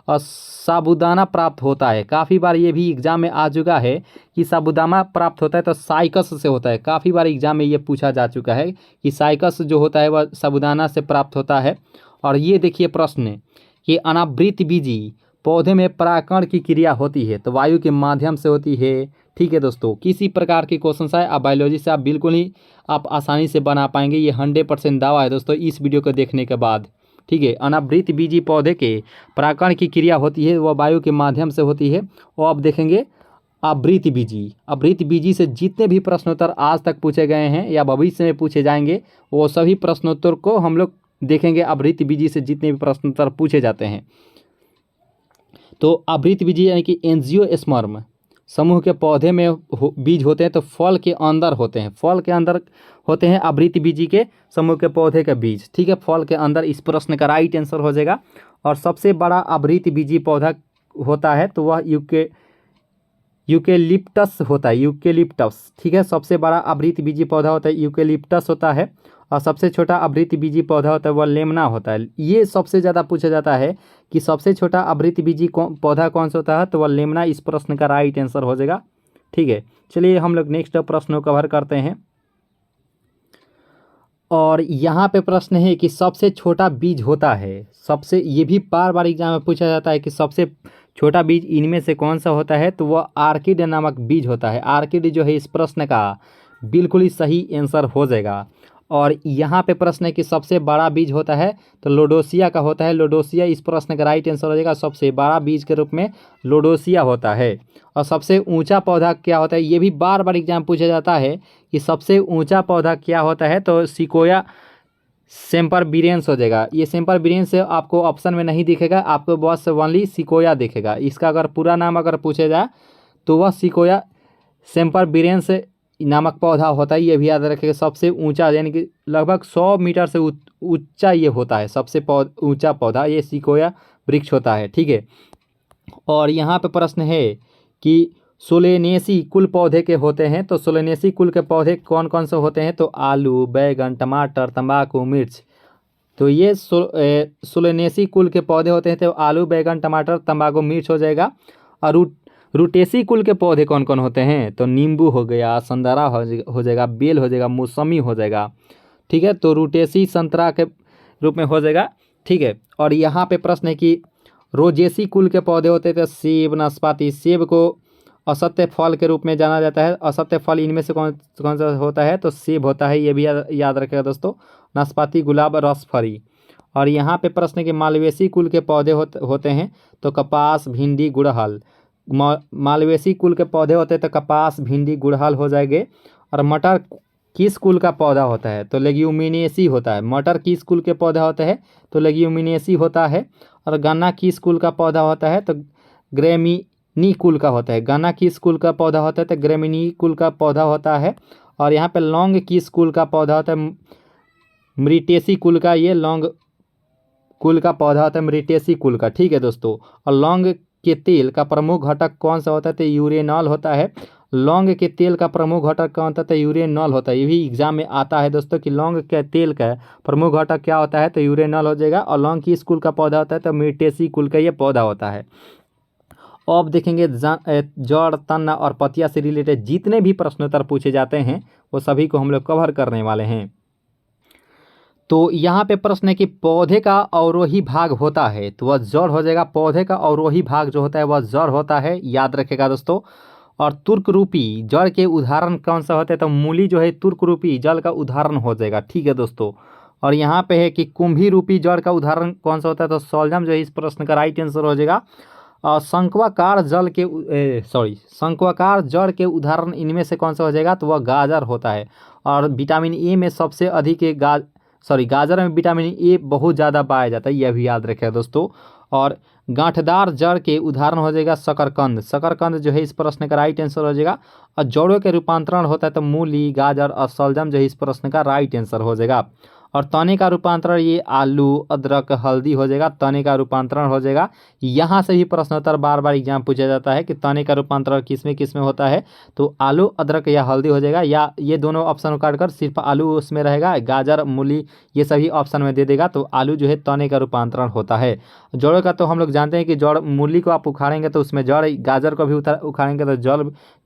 A: और साबूदाना प्राप्त होता है। काफ़ी बार ये भी एग्जाम में आ चुका है कि साबूदाना प्राप्त होता है तो साइकस से होता है। काफ़ी बार एग्जाम में ये पूछा जा चुका है कि साइकस जो होता है वह साबूदाना से प्राप्त होता है। और ये देखिए प्रश्न कि अनावृत बीजी पौधे में परागण की क्रिया होती है तो वायु के माध्यम से होती है, ठीक है दोस्तों। किसी प्रकार के क्वेश्चन आए आप बायोलॉजी से आप बिल्कुल ही आप आसानी से बना पाएंगे, ये 100% दावा है दोस्तों इस वीडियो को देखने के बाद, ठीक है। अनावृत बीजी पौधे के परागण की क्रिया होती है वह वायु के माध्यम से होती है। और अब देखेंगे आवृत बीजी से जितने भी प्रश्नोत्तर आज तक पूछे गए हैं या भविष्य में पूछे जाएंगे वो सभी प्रश्नोत्तर को हम लोग देखेंगे आवृत बीजी से जितने भी प्रश्नोत्तर पूछे जाते हैं। तो आवृत बीजी यानी कि एंजियोस्पर्म समूह के पौधे में बीज होते हैं तो फल के अंदर होते हैं आवृत बीजी के समूह के पौधे के बीज, ठीक है, फल के अंदर। इस प्रश्न का राइट आंसर हो जाएगा। और सबसे बड़ा आवृत बीजी पौधा होता है तो वह यूकेलिप्टस होता है, यूकेलिप्टस, ठीक है। सबसे बड़ा आवृत बीजी पौधा होता है यूकेलिप्टस होता है। और सबसे छोटा आवृत बीजी पौधा होता है वह लेमना होता है। ये सबसे ज़्यादा पूछा जाता है कि सबसे छोटा आवृत बीजी पौधा कौन सा होता है, तो वह लेमना इस प्रश्न का राइट आंसर हो जाएगा, ठीक है। चलिए हम लोग नेक्स्ट प्रश्न को कवर करते हैं। और यहाँ पे प्रश्न है कि सबसे छोटा बीज होता है, ये भी बार बार एग्जाम में पूछा जाता है कि सबसे छोटा बीज इनमें से कौन सा होता है, तो वह आर्किड नामक बीज होता है। आर्किड जो है इस प्रश्न का बिल्कुल ही सही आंसर हो जाएगा। और यहाँ पे प्रश्न है कि सबसे बड़ा बीज होता है तो लोडोसिया का होता है। लोडोसिया इस प्रश्न का राइट आंसर हो जाएगा। सबसे बड़ा बीज के रूप में लोडोसिया होता है। और सबसे ऊंचा पौधा क्या होता है, ये भी बार बार एग्जाम पूछा जाता है कि सबसे ऊंचा पौधा क्या होता है, तो सिकोया सेम्परविरेंस हो जाएगा। ये सेम्परविरेंस आपको ऑप्शन में नहीं दिखेगा, आपको बस ओनली सिकोया दिखेगा। इसका अगर पूरा नाम अगर पूछा जाए तो वह सिकोया सेम्परविरेंस नामक पौधा होता है, ये भी याद रखिएगा। सबसे ऊंचा यानी कि लगभग 100 मीटर से ऊंचा ये होता है, सबसे ऊंचा पौधा ये सिकोया वृक्ष होता है, ठीक है। और यहाँ पे प्रश्न है कि सोलेनेसी कुल पौधे के होते हैं, तो सोलेनेसी कुल के पौधे कौन कौन से होते हैं, तो आलू, बैगन, टमाटर, तंबाकू, मिर्च। तो ये सोलेनेसी कुल के पौधे होते हैं तो आलू, बैगन, टमाटर, तंबाकू, मिर्च हो जाएगा। और रूटेसी कुल के पौधे कौन कौन होते हैं, तो नींबू हो गया, संतरा हो जाएगा, बेल हो जाएगा, मौसमी हो जाएगा, ठीक है। तो रूटेसी संतरा के रूप में हो जाएगा, ठीक है। और यहाँ पे प्रश्न है कि रोजेसी कुल के पौधे होते हैं तो सेब, नाशपाती। सेब को असत्य फल के रूप में जाना जाता है। असत्य फल इनमें से कौन सा होता है, तो सेब होता है, ये भी याद रखेगा दोस्तों। नाशपाती, गुलाब, रसफरी। और यहाँ पे प्रश्न है कि मालवेसी कुल के पौधे होते हैं तो कपास, भिंडी, गुड़हल। मालवेसी कुल के पौधे होते हैं तो कपास, भिंडी, गुड़हल हो जाएंगे। और मटर किस कुल का पौधा होता है? तो लेग्यूमिनेसी होता है। मटर किस कुल के पौधा होता है? तो लेग्यूमिनेसी होता है। और गन्ना किस कुल का पौधा होता है? तो ग्रेमिनी कुल का होता है। गन्ना किस कुल का पौधा होता है? तो ग्रेमिनी कुल का पौधा होता है। और यहाँ पे लौंग किस कुल का पौधा होता है? मृटेसी कुल का ये लौंग कुल का पौधा होता है, मृटेसी कुल का। ठीक है दोस्तों। और लौंग के तेल का प्रमुख घटक कौन सा होता है? तो यूरेनॉल होता है। लौंग के तेल का प्रमुख घटक कौन होता है? तो यूरेनॉल होता है। ये भी एग्जाम में आता है दोस्तों कि लौंग के तेल का प्रमुख घटक क्या होता है? तो यूरेनॉल हो जाएगा। और लौंग किस कुल का पौधा होता है? तो मृटेसी कुल का ये पौधा होता है। अब देखेंगे जड़, तना और पतिया से रिलेटेड जितने भी प्रश्नोत्तर पूछे जाते हैं वो सभी को हम लोग कवर करने वाले हैं। तो यहाँ पे प्रश्न है कि पौधे का अवरोही भाग होता है तो वह जड़ हो जाएगा। पौधे का अवरोही भाग जो होता है वह जड़ होता है, याद रखेगा दोस्तों। और तुर्क रूपी जड़ के उदाहरण कौन सा होता है? तो मूली जो है तुर्क रूपी जड़ का उदाहरण हो जाएगा। ठीक है दोस्तों। और यहाँ पे है कि कुंभी रूपी जड़ का उदाहरण कौन सा होता है? तो शलजम जो है इस प्रश्न का राइट आंसर हो जाएगा। और शंक्वाकार जड़ के उदाहरण इनमें से कौन सा हो जाएगा? तो वह गाजर होता है। और विटामिन ए में सबसे अधिक गाजर में विटामिन ए बहुत ज़्यादा पाया जाता है, यह भी याद रखेगा दोस्तों। और गांठदार जड़ के उदाहरण हो जाएगा शकरकंद। शकरकंद जो है इस प्रश्न का राइट आंसर हो जाएगा। और जड़ों के रूपांतरण होता है तो मूली, गाजर और शलजम जो है इस प्रश्न का राइट आंसर हो जाएगा। और तने का रूपांतरण ये आलू, अदरक, हल्दी हो जाएगा। तने का रूपांतरण हो जाएगा। यहाँ से भी प्रश्नोत्तर बार बार एग्जाम पूछा जाता है कि तने का रूपांतरण किस में होता है? तो आलू, अदरक या हल्दी हो जाएगा। या ये दोनों ऑप्शन काट कर सिर्फ आलू उसमें रहेगा, गाजर, मूली ये सभी ऑप्शन में दे देगा। तो आलू जो है तने का रूपांतरण होता है। जड़ों का तो हम लोग जानते हैं कि जड़, मूली को आप उखाड़ेंगे तो उसमें जड़, गाजर को भी उखाड़ेंगे तो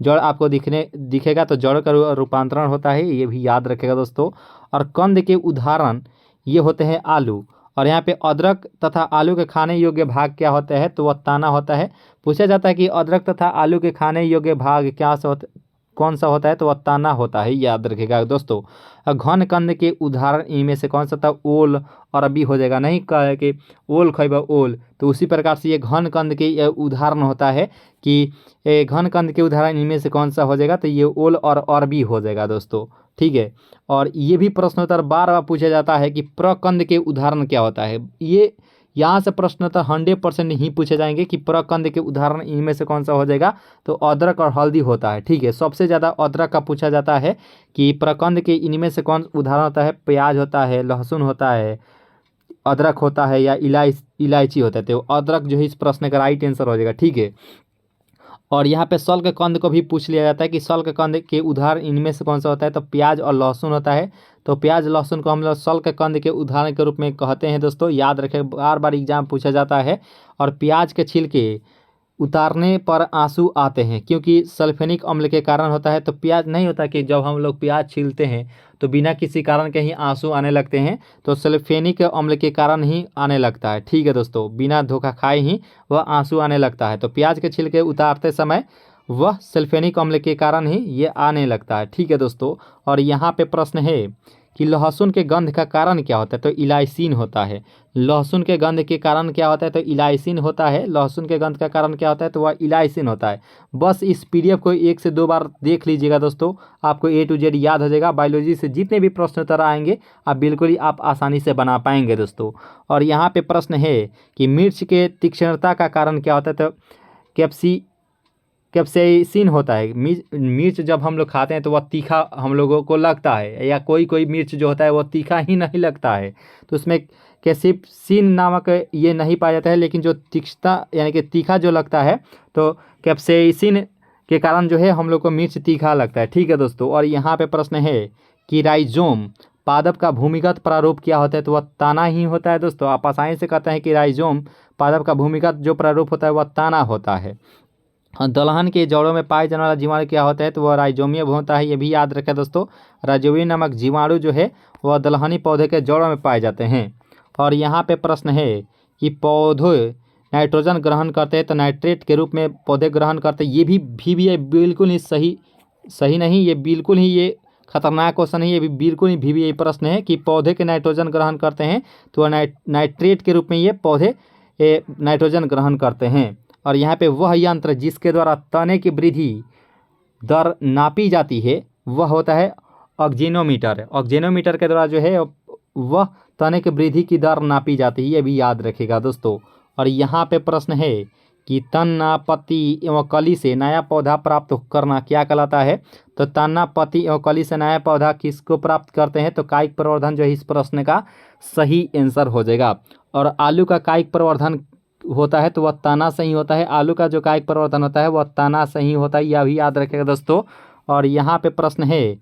A: जड़ आपको दिखेगा, तो जड़ का रूपांतरण होता है, ये भी याद रखेगा दोस्तों। और कंद के उदाहरण ये होते हैं आलू। और यहाँ पे अदरक तथा आलू के खाने योग्य भाग क्या होता है? तो वह ताना होता है। पूछा जाता है कि अदरक तथा आलू के खाने योग्य भाग कौन सा होता है? तो वह ताना होता है, याद रखेगा दोस्तों। घन कंद के उदाहरण इनमें से कौन सा था? ओल और अभी हो जाएगा। नहीं कहा कि ओल खैबा ओल, तो उसी प्रकार से ये घन कंद के उदाहरण होता है कि घन कंद के उदाहरण इनमें से कौन सा हो जाएगा? तो ये ओल और अरबी हो जाएगा दोस्तों। ठीक है। और ये भी प्रश्नोत्तर बार बार पूछा जाता है कि प्रकंद के उदाहरण क्या होता है? ये यहाँ से प्रश्नोत्तर 100% ही पूछे जाएंगे कि प्रकंद के उदाहरण इनमें से कौन सा हो जाएगा? तो अदरक और हल्दी होता है। ठीक है। सबसे ज़्यादा अदरक का पूछा जाता है कि प्रकंद के इनमें से कौन उदाहरण होता है? प्याज होता है, लहसुन होता है, अदरक होता है या इलायची होता है। तो अदरक जो है इस प्रश्न का राइट आंसर हो जाएगा। ठीक है। और यहाँ पे सल के कंद को भी पूछ लिया जाता है कि सल के कंद के उदाहरण इनमें से कौन सा होता है? तो प्याज और लहसुन होता है। तो प्याज, लहसुन को हम लोग सल के कंद के उदाहरण के रूप में कहते हैं दोस्तों, याद रखें, बार बार एग्जाम पूछा जाता है। और प्याज के छिलके उतारने पर आंसू आते हैं क्योंकि सल्फेनिक अम्ल के कारण होता है। तो प्याज नहीं होता कि जब हम लोग प्याज छीलते हैं तो बिना किसी कारण के ही आंसू आने लगते हैं, तो सल्फेनिक अम्ल के कारण ही आने लगता है। ठीक है दोस्तों, बिना धोखा खाए ही वह आंसू आने लगता है। तो प्याज के छिलके उतारते समय वह सल्फेनिक अम्ल के कारण ही ये आने लगता है। ठीक है दोस्तों। और यहाँ पे प्रश्न है कि लहसुन के गंध का कारण क्या होता है? तो इलाइसिन होता है। लहसुन के गंध के कारण क्या होता है? तो इलाइसिन होता है। लहसुन के गंध का कारण क्या होता है? तो वह इलाइसिन होता है। बस इस पीडीएफ को 1 से 2 बार देख लीजिएगा दोस्तों, आपको A to Z याद हो जाएगा। बायोलॉजी से जितने भी प्रश्नोत्तर आएंगे आप बिल्कुल ही आप आसानी से बना पाएंगे दोस्तों। और यहाँ पे प्रश्न है कि मिर्च के तीक्ष्णता का कारण क्या होता है? तो कैप्साइसिन होता है। मिर्च जब हम लोग खाते हैं तो वह तीखा हम लोगों को लगता है, या कोई कोई मिर्च जो होता है वह तीखा ही नहीं लगता है, तो उसमें कैप्साइसिन नामक ये नहीं पाया जाता है। लेकिन जो तीक्ष्णता यानी कि तीखा जो लगता है, तो कैप्साइसिन के कारण जो है हम लोग को मिर्च तीखा लगता है। ठीक है दोस्तों। और यहाँ पे प्रश्न है कि राइजोम पादप का भूमिगत प्रारूप क्या होता है? तो वह ताना ही होता है दोस्तों। आप आसानी से कहते हैं कि राइजोम पादप का भूमिगत जो प्रारूप होता है वह ताना होता है। दलहन के जड़ों में पाए जाने वाला जीवाणु क्या होता है? तो वह राइजोमियम होता है, ये भी याद रखें दोस्तों। राइजोमियम नामक जीवाणु जो है वह दलहनी पौधे के जड़ों में पाए जाते हैं। और यहाँ पे प्रश्न है कि पौधे नाइट्रोजन ग्रहण करते हैं तो नाइट्रेट के रूप में पौधे ग्रहण करते हैं। ये भी ये बिल्कुल ही सही नहीं, ये बिल्कुल ही ये खतरनाक क्वेश्चन है। ये भी बिल्कुल ही भी यही प्रश्न है कि पौधे के नाइट्रोजन ग्रहण करते हैं तो नाइट्रेट के रूप में ये पौधे नाइट्रोजन ग्रहण करते हैं। और यहाँ पे वह यंत्र जिसके द्वारा तने की वृद्धि दर नापी जाती है वह होता है ऑक्जेनोमीटर है। ऑक्जेनोमीटर के द्वारा जो है वह तने की वृद्धि की दर नापी जाती है, ये भी याद रखिएगा दोस्तों। और यहाँ पे प्रश्न है कि तना, पत्ती एवं कली से नया पौधा प्राप्त करना क्या कहलाता है? तो तना, पत्ती एवं कली से नया पौधा किसको प्राप्त करते हैं? तो कायिक प्रवर्धन जो है इस प्रश्न का सही आंसर हो जाएगा। और आलू का कायिक प्रवर्धन होता है तो वह तना से ही होता है। आलू का जो कायिक प्रवर्धन होता है वह तना से ही होता है, यह भी याद रखिएगा दोस्तों। और यहाँ पे प्रश्न है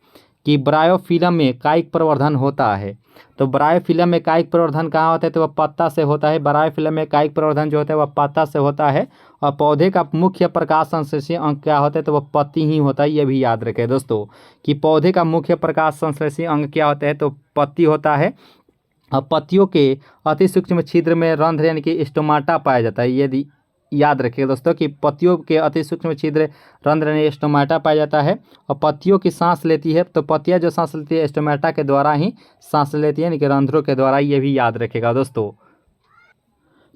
A: कि ब्रायोफिलम में कायिक प्रवर्धन होता है, तो ब्रायोफिलम में कायिक प्रवर्धन कहाँ होता है? तो वह पत्ता से होता है। ब्रायोफिलम में कायिक प्रवर्धन जो होता है वह पत्ता से होता है। और पौधे का मुख्य प्रकाश संश्लेषी अंग क्या होता है? तो वह पत्ती ही होता है, ये भी याद रखें दोस्तों कि पौधे का मुख्य प्रकाश संश्लेषी अंग क्या होता है? तो पत्ती होता है। और पत्तियों के अति सूक्ष्म छिद्र में रंध्र यानी कि स्टोमाटा पाया जाता है। यदि याद रखिए दोस्तों कि पत्तियों के अति सूक्ष्म छिद्र रंध्र यानी स्टोमाटा पाया जाता है। और पत्तियों की सांस लेती है, तो पत्तियां जो सांस लेती है स्टोमाटा के द्वारा ही सांस लेती है, यानी कि रंध्रों के द्वारा, ये भी याद रखेगा दोस्तों।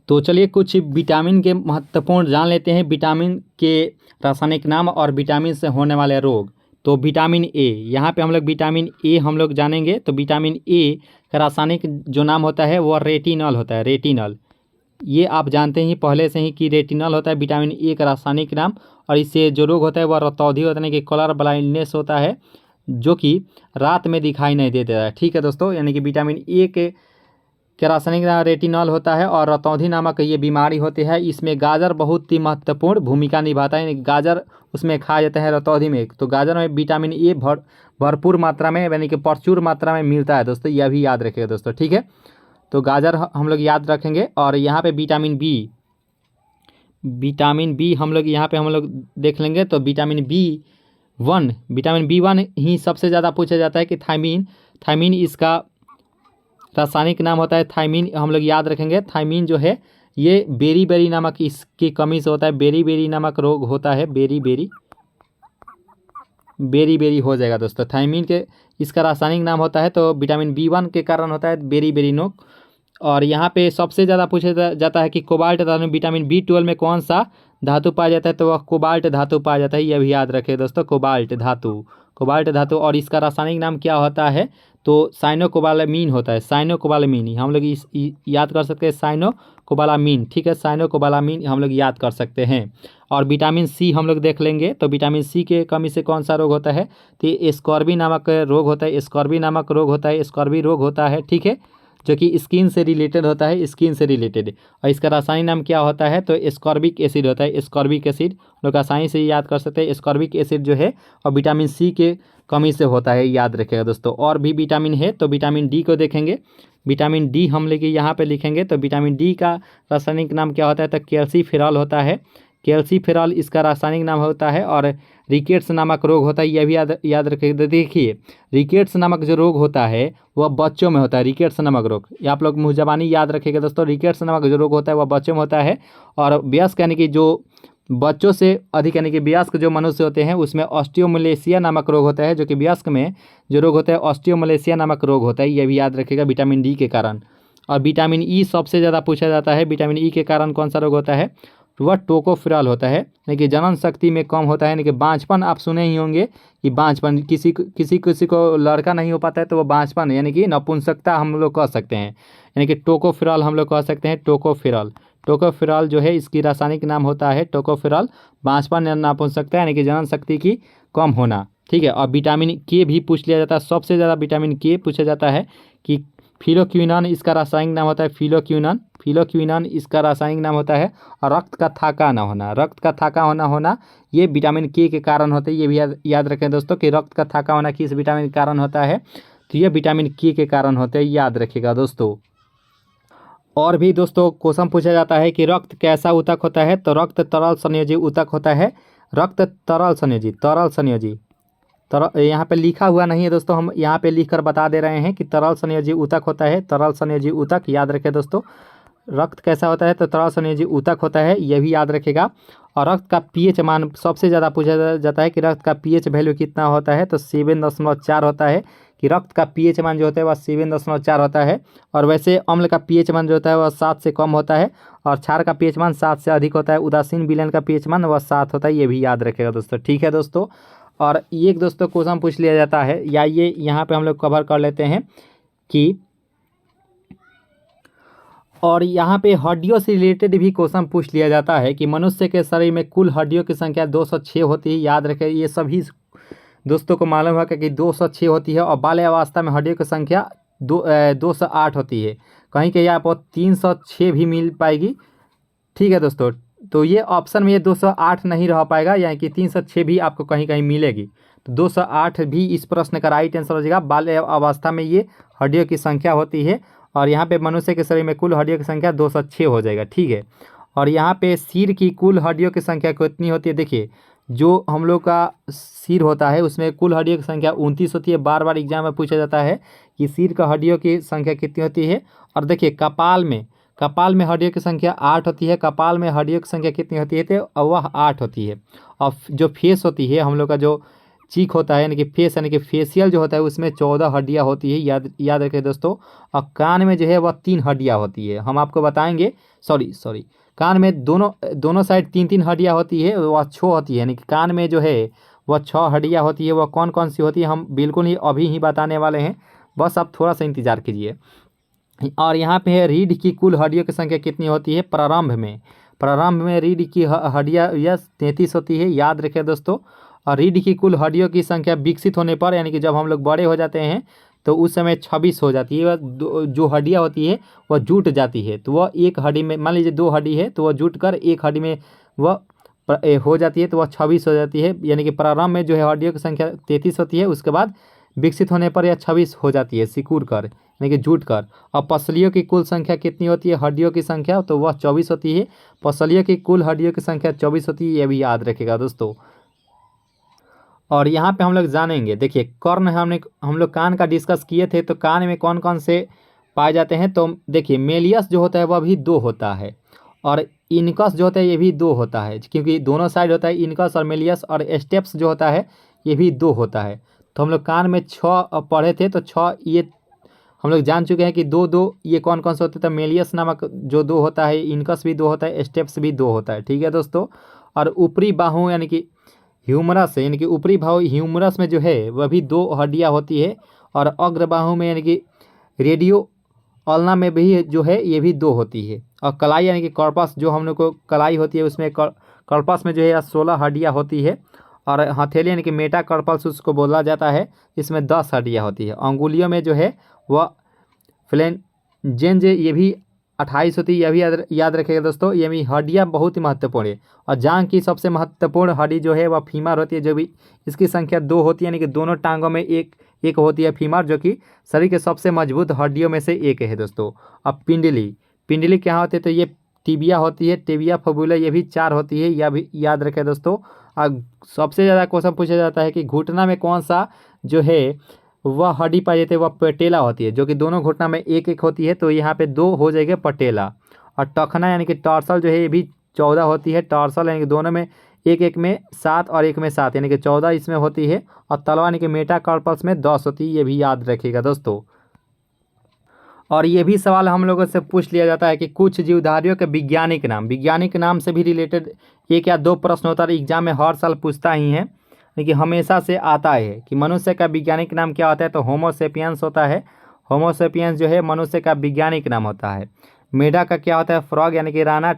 A: तो चलिए कुछ विटामिन के महत्वपूर्ण जान लेते हैं, विटामिन के रासायनिक नाम और विटामिन से होने वाले रोग। तो विटामिन ए, यहाँ पे हम लोग विटामिन ए हम लोग जानेंगे। तो विटामिन ए का रासायनिक जो नाम होता है वह रेटिनॉल होता है। रेटिनॉल, ये आप जानते ही पहले से ही कि रेटिनॉल होता है विटामिन ए का रासायनिक नाम। और इससे जो रोग होता है वह रतौंधी होता है कि कलर ब्लाइंडनेस होता है, जो कि रात में दिखाई नहीं देता है। ठीक है दोस्तों, यानी कि विटामिन ए के रासायनिक नाम रेटिनॉल होता है। और रतौंधी नामक ये बीमारी होती है, इसमें गाजर बहुत ही महत्वपूर्ण भूमिका निभाता है। यानी गाजर उसमें खाया जाता है रतौंधी में, तो गाजर में विटामिन ए भरपूर मात्रा में यानी कि प्रचुर मात्रा में मिलता है दोस्तों, यह भी याद रखिएगा दोस्तों। ठीक है, तो गाजर हम लोग याद रखेंगे। और यहाँ पे विटामिन बी हम लोग यहाँ पे हम लोग देख लेंगे। तो विटामिन बी वन ही सबसे ज़्यादा पूछा जाता है कि थायमीन इसका रासायनिक नाम होता है। थायमीन हम लोग याद रखेंगे। थायमीन जो है ये बेरी नामक इसकी कमी से होता है। बेरी नामक रोग होता है। बेरी हो जाएगा दोस्तों। थायमीन के इसका रासायनिक नाम होता है, तो विटामिन बी वन के कारण होता है बेरी नोक। और यहाँ पे सबसे ज़्यादा पूछा जाता है कि कोबाल्ट धातु विटामिन बी12 में कौन सा धातु पाया जाता है? तो वह कोबाल्ट धातु पाया जाता है, यह भी याद रखें दोस्तों। कोबाल्ट धातु। और इसका रासायनिक नाम क्या होता है? तो साइनोकोबालामीन होता है। साइनोकोबालामीन हम लोग याद कर सकते हैं, साइनोकोबालामीन। ठीक है, साइनोकोबालामीन हम लोग याद कर सकते हैं। और विटामिन सी हम लोग देख लेंगे। तो विटामिन सी के कमी से कौन सा रोग होता है? तो ये स्कॉर्बी नामक रोग होता है। स्कॉर्बी रोग होता है। ठीक है, जो कि स्किन से रिलेटेड होता है, और इसका रासायनिक नाम क्या होता है? तो एस्कॉर्बिक एसिड होता है। एस्कॉर्बिक एसिड लोग आसानी से याद कर सकते हैं। एस्कॉर्बिक एसिड जो है और विटामिन सी के कमी से होता है, याद रखेगा दोस्तों। और भी विटामिन है, तो विटामिन डी को देखेंगे। विटामिन डी हम लोग यहाँ पे लिखेंगे। तो विटामिन डी का रासायनिक नाम क्या होता है? तो कैल्सीफेरॉल होता है। कैल्सीफेरॉल इसका रासायनिक नाम होता है। और रिकेट्स नामक रोग होता है, यह भी याद रखिए। देखिए, रिकेट्स नामक जो रोग होता है वह बच्चों में होता है। रिकेट्स नामक रोग, ये आप लोग मुँहज़बानी याद रखिएगा दोस्तों। रिकेट्स नामक जो रोग होता है वह बच्चों में होता है। और वयस्क यानी कि जो बच्चों से अधिक यानी कि वयस्क जो मनुष्य होते हैं उसमें ऑस्टियोमलेशिया नामक रोग होता है, जो कि वयस्क में जो रोग होता है ऑस्टियोमलेशिया नामक रोग होता है, यह भी याद रखिएगा विटामिन डी के कारण। और विटामिन ई सबसे ज़्यादा पूछा जाता है। विटामिन ई के कारण कौन सा रोग होता है? वह टोकोफेरॉल होता है, यानी कि जनन शक्ति में कम होता है। यानी कि बांझपन आप सुने ही होंगे कि बांझपन किसी को लड़का नहीं हो पाता है तो वह बांझपन यानी कि नपुंसकता हम लोग कह सकते हैं, यानी कि टोकोफेरॉल हम लोग कह सकते हैं। टोकोफेरॉल जो है इसकी रासायनिक नाम होता है टोकोफेरॉल। बांझपन या नपुंसकता यानी कि जनन शक्ति की कम होना। ठीक है, और विटामिन के भी पूछ लिया जाता है। सबसे ज़्यादा विटामिन के पूछा जाता है कि फिलोक्विनन इसका रासायनिक नाम होता है। फिलोक्विनन इसका रासायनिक नाम होता है। और रक्त का थाका होना ये विटामिन के कारण होता है। ये भी याद रखें दोस्तों कि रक्त का थाका होना किस विटामिन के कारण होता है? तो ये विटामिन के कारण होते हैं, याद रखिएगा दोस्तों। और भी दोस्तों क्वेश्चन पूछा जाता है कि रक्त कैसा ऊतक होता है? तो रक्त तरल संयोजी ऊतक होता है। रक्त तरल संयोजी यहाँ पे लिखा हुआ नहीं है दोस्तों, हम यहाँ पे लिखकर बता दे रहे हैं कि तरल संयोजी ऊतक होता है। तरल संयोजी ऊतक याद रखें दोस्तों। रक्त कैसा होता है? तो तरल संयोजी ऊतक होता है, यह भी याद रखेगा। और रक्त का पीएच मान सबसे ज़्यादा पूछा जाता है कि रक्त का पीएच वैल्यू कितना होता है? तो 7.4 होता है, कि रक्त का पीएच मान जो होता है वह 7.4 होता है। और वैसे अम्ल का पीएच मान जो होता है वह 7 से कम होता है। और क्षार का पीएच मान 7 से अधिक होता है। उदासीन विलयन का पीएच मान वह 7 होता है, ये भी याद रखेगा दोस्तों। ठीक है दोस्तों, और ये एक दोस्तों क्वेश्चन पूछ लिया जाता है, या ये यहाँ पे हम लोग कवर कर लेते हैं कि, और यहाँ पे हड्डियों से रिलेटेड भी क्वेश्चन पूछ लिया जाता है कि मनुष्य के शरीर में कुल हड्डियों की संख्या 206 होती है। याद रखें, ये सभी दोस्तों को मालूम है कि 206 होती है, और बाल्यावस्था में हड्डियों की संख्या 208 होती है। कहीं कहीं आपको 306 भी मिल पाएगी। ठीक है दोस्तों, तो ये ऑप्शन में ये 208 नहीं रह पाएगा, यानी कि 306 भी आपको कहीं कहीं मिलेगी। तो 208 भी इस प्रश्न का राइट आंसर हो जाएगा। बाल्य अवस्था में ये हड्डियों की संख्या होती है, और यहाँ पे मनुष्य के शरीर में कुल हड्डियों की संख्या 206 हो जाएगा। ठीक है, और यहाँ पे सिर की कुल हड्डियों की संख्या कितनी होती है? देखिए, जो हम लोग का सिर होता है उसमें कुल हड्डियों की संख्या 29 होती है। बार बार एग्जाम में पूछा जाता है कि सिर का हड्डियों की संख्या कितनी होती है। और देखिए, कपाल में हड्डियों की संख्या 8 होती है। कपाल में हड्डियों की संख्या कितनी होती है? तो वह 8 होती है। और जो फेस होती है, हम लोग का जो चीक होता है, यानी कि फेस, यानी कि फेशियल जो होता है, उसमें 14 हड्डियाँ होती है। याद रखें दोस्तों। और कान में जो है वह 3 हड्डियाँ होती है। हम आपको बताएंगे, सॉरी, कान में दोनों साइड 3 हड्डियाँ होती है, वह 6 होती है। यानी कि कान में जो है वह 6 हड्डियाँ होती है। वह कौन कौन सी होती है हम बिल्कुल ही अभी ही बताने वाले हैं, बस आप थोड़ा सा इंतजार कीजिए। और यहाँ पे है रीढ़ की कुल हड्डियों की संख्या कितनी होती है? प्रारंभ में रीढ़ की हड्डियाँ यह 33 होती है। याद रखें दोस्तों। और रीढ़ की कुल हड्डियों की संख्या विकसित होने पर, यानी कि जब हम लोग बड़े हो जाते हैं तो उस समय 26 हो जाती है। वह जो हड्डियाँ होती है वह जुट जाती है। तो वह एक हड्डी में, मान लीजिए 2 हड्डी है तो वह जुट कर एक हड्डी में वह हो जाती है, तो वह 26 हो जाती है। यानी कि प्रारंभ में जो है हड्डियों की संख्या 33 होती है, उसके बाद विकसित होने पर यह 26 हो जाती है, सिकुड़ कर, यानी कि जुट कर। और पसलियों की कुल संख्या कितनी होती है? हड्डियों की संख्या, तो वह 24 होती है। पसलियों की कुल हड्डियों की संख्या 24 होती है, ये भी याद रखेगा दोस्तों। और यहाँ पे हम लोग जानेंगे, देखिए कर्ण, हम लोग कान का डिस्कस किए थे, तो कान में कौन कौन से पाए जाते हैं? तो देखिए, मेलियस जो होता है वह भी 2 होता है, और इनकस जो होता है ये भी 2 होता है, क्योंकि दोनों साइड होता है इनकस और मेलियस। और स्टेप्स जो होता है ये भी 2 होता है। तो हम लोग कान में 6 पढ़े थे, तो 6 ये हम लोग जान चुके हैं कि 2 ये कौन कौन से होते हैं। तो मेलियस नामक जो 2 होता है, इनकस भी 2 होता है, स्टेप्स भी 2 होता है। ठीक है दोस्तों। और ऊपरी बाहु, यानी कि ह्यूमरस है, यानी कि ऊपरी बाहु ह्यूमरस में जो है वह भी 2 हड्डियाँ होती है। और अग्र बाहु में, यानी कि रेडियो अल्ना में भी जो है ये भी 2 होती है। और कलाई, यानी कि कॉर्पस, जो हम लोग को कलाई होती है उसमें कॉर्पस में जो है 16 हड्डियाँ होती है। और हथेली, यानी कि मेटा कार्पल्स उसको बोला जाता है, इसमें 10 हड्डियाँ होती है। अंगुलियों में जो है वह फ्लेंजेंज, ये भी 28 होती है। यह भी याद रखिएगा दोस्तों। ये भी हड्डियाँ बहुत ही महत्वपूर्ण है। और जांघ की सबसे महत्वपूर्ण हड्डी जो है वह फीमर होती है, जो भी इसकी संख्या 2 होती है, यानी कि दोनों टांगों में एक होती है फीमर, जो कि शरीर के सबसे मजबूत हड्डियों में से एक है दोस्तों। अब पिंडली क्या होती है? तो ये टिबिया होती है, टिबिया फबुला, ये भी 4 होती है, यह भी याद रखें दोस्तों। और सबसे ज़्यादा क्वेश्चन पूछा जाता है कि घुटना में कौन सा जो है वह हड्डी पाई जाती है? वह पटेला होती है, जो कि दोनों घुटना में एक होती है। तो यहाँ पे 2 हो जाएगा पटेला। और टखना, यानी कि टॉर्सल जो है ये भी 14 होती है। टॉर्सल यानी कि दोनों में एक में 7 और एक में 7, यानी कि 14 इसमें होती है। और तलवा, यानी कि मेटाकार्पस में 10 होती है, ये भी याद रखिएगा दोस्तों। और ये भी सवाल हम लोगों से पूछ लिया जाता है कि कुछ जीवधारियों के वैज्ञानिक नाम से भी रिलेटेड 1 या 2 प्रश्न होता है। एग्जाम में हर साल पूछता ही है, लेकिन हमेशा से आता है कि मनुष्य का वैज्ञानिक नाम क्या होता है? तो होमोसेपियंस होता है। होमोसेपियंस जो है मनुष्य का वैज्ञानिक नाम होता है। मेढा का क्या होता है? फ्रॉग, यानी कि राना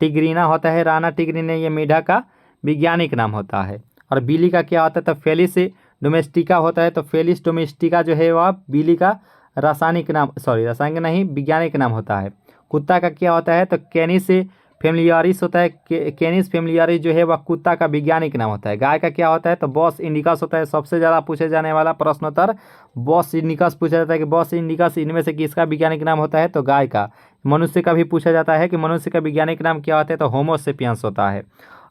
A: टिग्रीना होता है। राना टिग्रीना ये मेढा का वैज्ञानिक नाम होता है। और बिल्ली का क्या होता है? तो फेलिस डोमेस्टिका होता है। तो फेलिस डोमेस्टिका जो है वह बिल्ली का रासायनिक नहीं, वैज्ञानिक नाम होता है। कुत्ता का क्या होता है? तो कैनिस फेमिलियारिस होता है। कैनिस फेमिलियारिस जो है वह कुत्ता का वैज्ञानिक नाम होता है। गाय का क्या होता है? तो बॉस इंडिकस होता है। सबसे ज़्यादा पूछे जाने वाला प्रश्नोत्तर बॉस इंडिकस पूछा जाता है कि बॉस इंडिकस इनमें से किसका वैज्ञानिक नाम होता है? तो गाय का। मनुष्य का भी पूछा जाता है कि मनुष्य का वैज्ञानिक नाम क्या होता है? तो होमोसेपियंस होता है।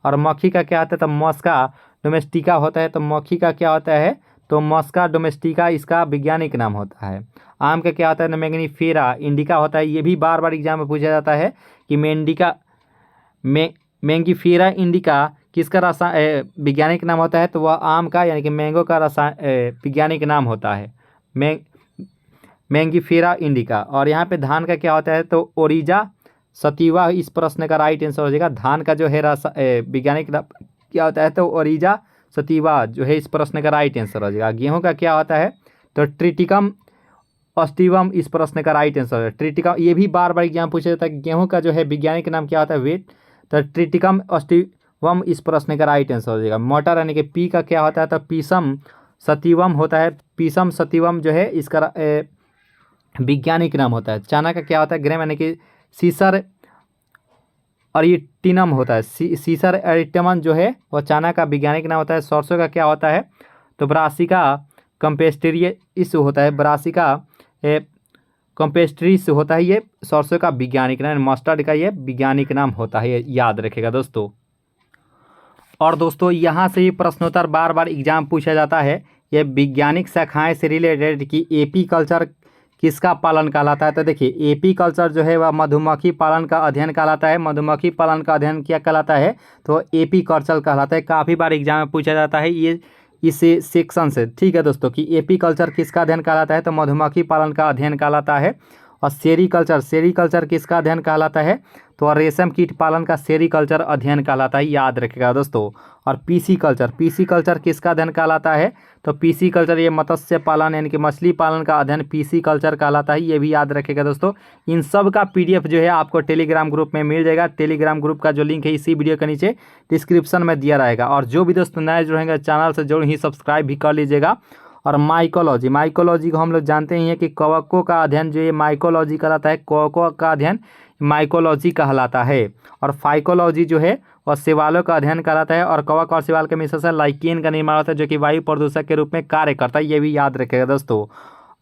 A: और मक्खी का क्या होता है? तो मस्का डोमेस्टिका होता है। तो मक्खी का क्या होता है? तो मस्का डोमेस्टिका इसका वैज्ञानिक नाम होता है। आम का क्या होता है? मैंगिफेरा इंडिका होता है। ये भी बार बार एग्जाम में पूछा जाता है कि मैंगिफेरा इंडिका किसका वैज्ञानिक नाम होता है? तो वह आम का, यानी कि मैंगो का वैज्ञानिक नाम होता है, मैंगिफेरा इंडिका। और यहाँ पे धान का क्या होता है? तो ओरिजा सतीवा इस प्रश्न का राइट आंसर हो जाएगा। धान का जो है वैज्ञानिक क्या होता है? तो ओरिजा सतीवा जो है इस प्रश्न का राइट आंसर हो जाएगा। गेहूं का क्या होता है, तो ट्रिटिकम अस्टिवम इस प्रश्न का राइट आंसर है। ट्रिटिकम, ये भी बार बार एग्जाम पूछा जाता है कि गेहूं का जो है वैज्ञानिक नाम क्या होता है, वेट, तो ट्रिटिकम अस्टिवम इस प्रश्न का राइट आंसर हो जाएगा। मटर यानी कि पी का क्या होता है, तो पीसम सतीवम होता है। पीसम सतीवम जो है इसका वैज्ञानिक नाम होता है। चना का क्या होता है, ग्रेम यानी कि सीसर अरिटिनम होता है। सीसर अरिटमन जो है वह चना का वैज्ञानिक नाम होता है। सरसों का क्या होता है, तो ब्रासिका कंपेस्ट्रियस होता है। ब्रासिका कंपेस्ट्रिस होता है ये सरसों का वैज्ञानिक नाम। मस्टर्ड का ये वैज्ञानिक नाम होता है, ये याद रखेगा दोस्तों। और दोस्तों यहाँ से ही प्रश्नोत्तर बार बार एग्जाम पूछा जाता है। ये वैज्ञानिक शाखाएं से रिलेटेड कि एपी कल्चर किसका पालन कहलाता है, तो देखिए एपी कल्चर जो है वह मधुमक्खी पालन का अध्ययन कहलाता है। मधुमक्खी पालन का अध्ययन क्या कहलाता है, तो एपी कल्चर कहलाता है। काफ़ी बार एग्जाम में पूछा जाता है ये इस सेक्शन से, ठीक है दोस्तों, कि एपी कल्चर किसका अध्ययन कहलाता है, तो मधुमक्खी पालन का अध्ययन कहलाता है। और सेरीकल्चर किसका अध्ययन कहलाता है, तो रेशम कीट पालन का सेरीकल्चर अध्ययन कहलाता है, याद रखेगा दोस्तों। और पीसी कल्चर किसका अध्ययन कहलाता है, तो पीसी कल्चर ये मत्स्य पालन यानी कि मछली पालन का अध्ययन पीसी कल्चर कहलाता है, ये भी याद रखेगा दोस्तों। इन सब का पीडीएफ जो है आपको टेलीग्राम ग्रुप में मिल जाएगा। टेलीग्राम ग्रुप का जो लिंक है इसी वीडियो के नीचे डिस्क्रिप्शन में दिया रहेगा। और जो भी दोस्तों नए जुड़ेंगे चैनल से जरूर ही सब्सक्राइब भी कर लीजिएगा। और माइकोलॉजी को हम लोग जानते ही हैं कि कवकों का अध्ययन जो ये माइकोलॉजी कहलाता है। कवकों का अध्ययन माइकोलॉजी कहलाता है। और फाइकोलॉजी जो है और शैवालों का अध्ययन कहलाता है। और कवक और शैवाल के मिश्रण से लाइकेन का निर्माण होता है जो कि वायु प्रदूषक के रूप में कार्य करता है, ये भी याद रखेगा दोस्तों।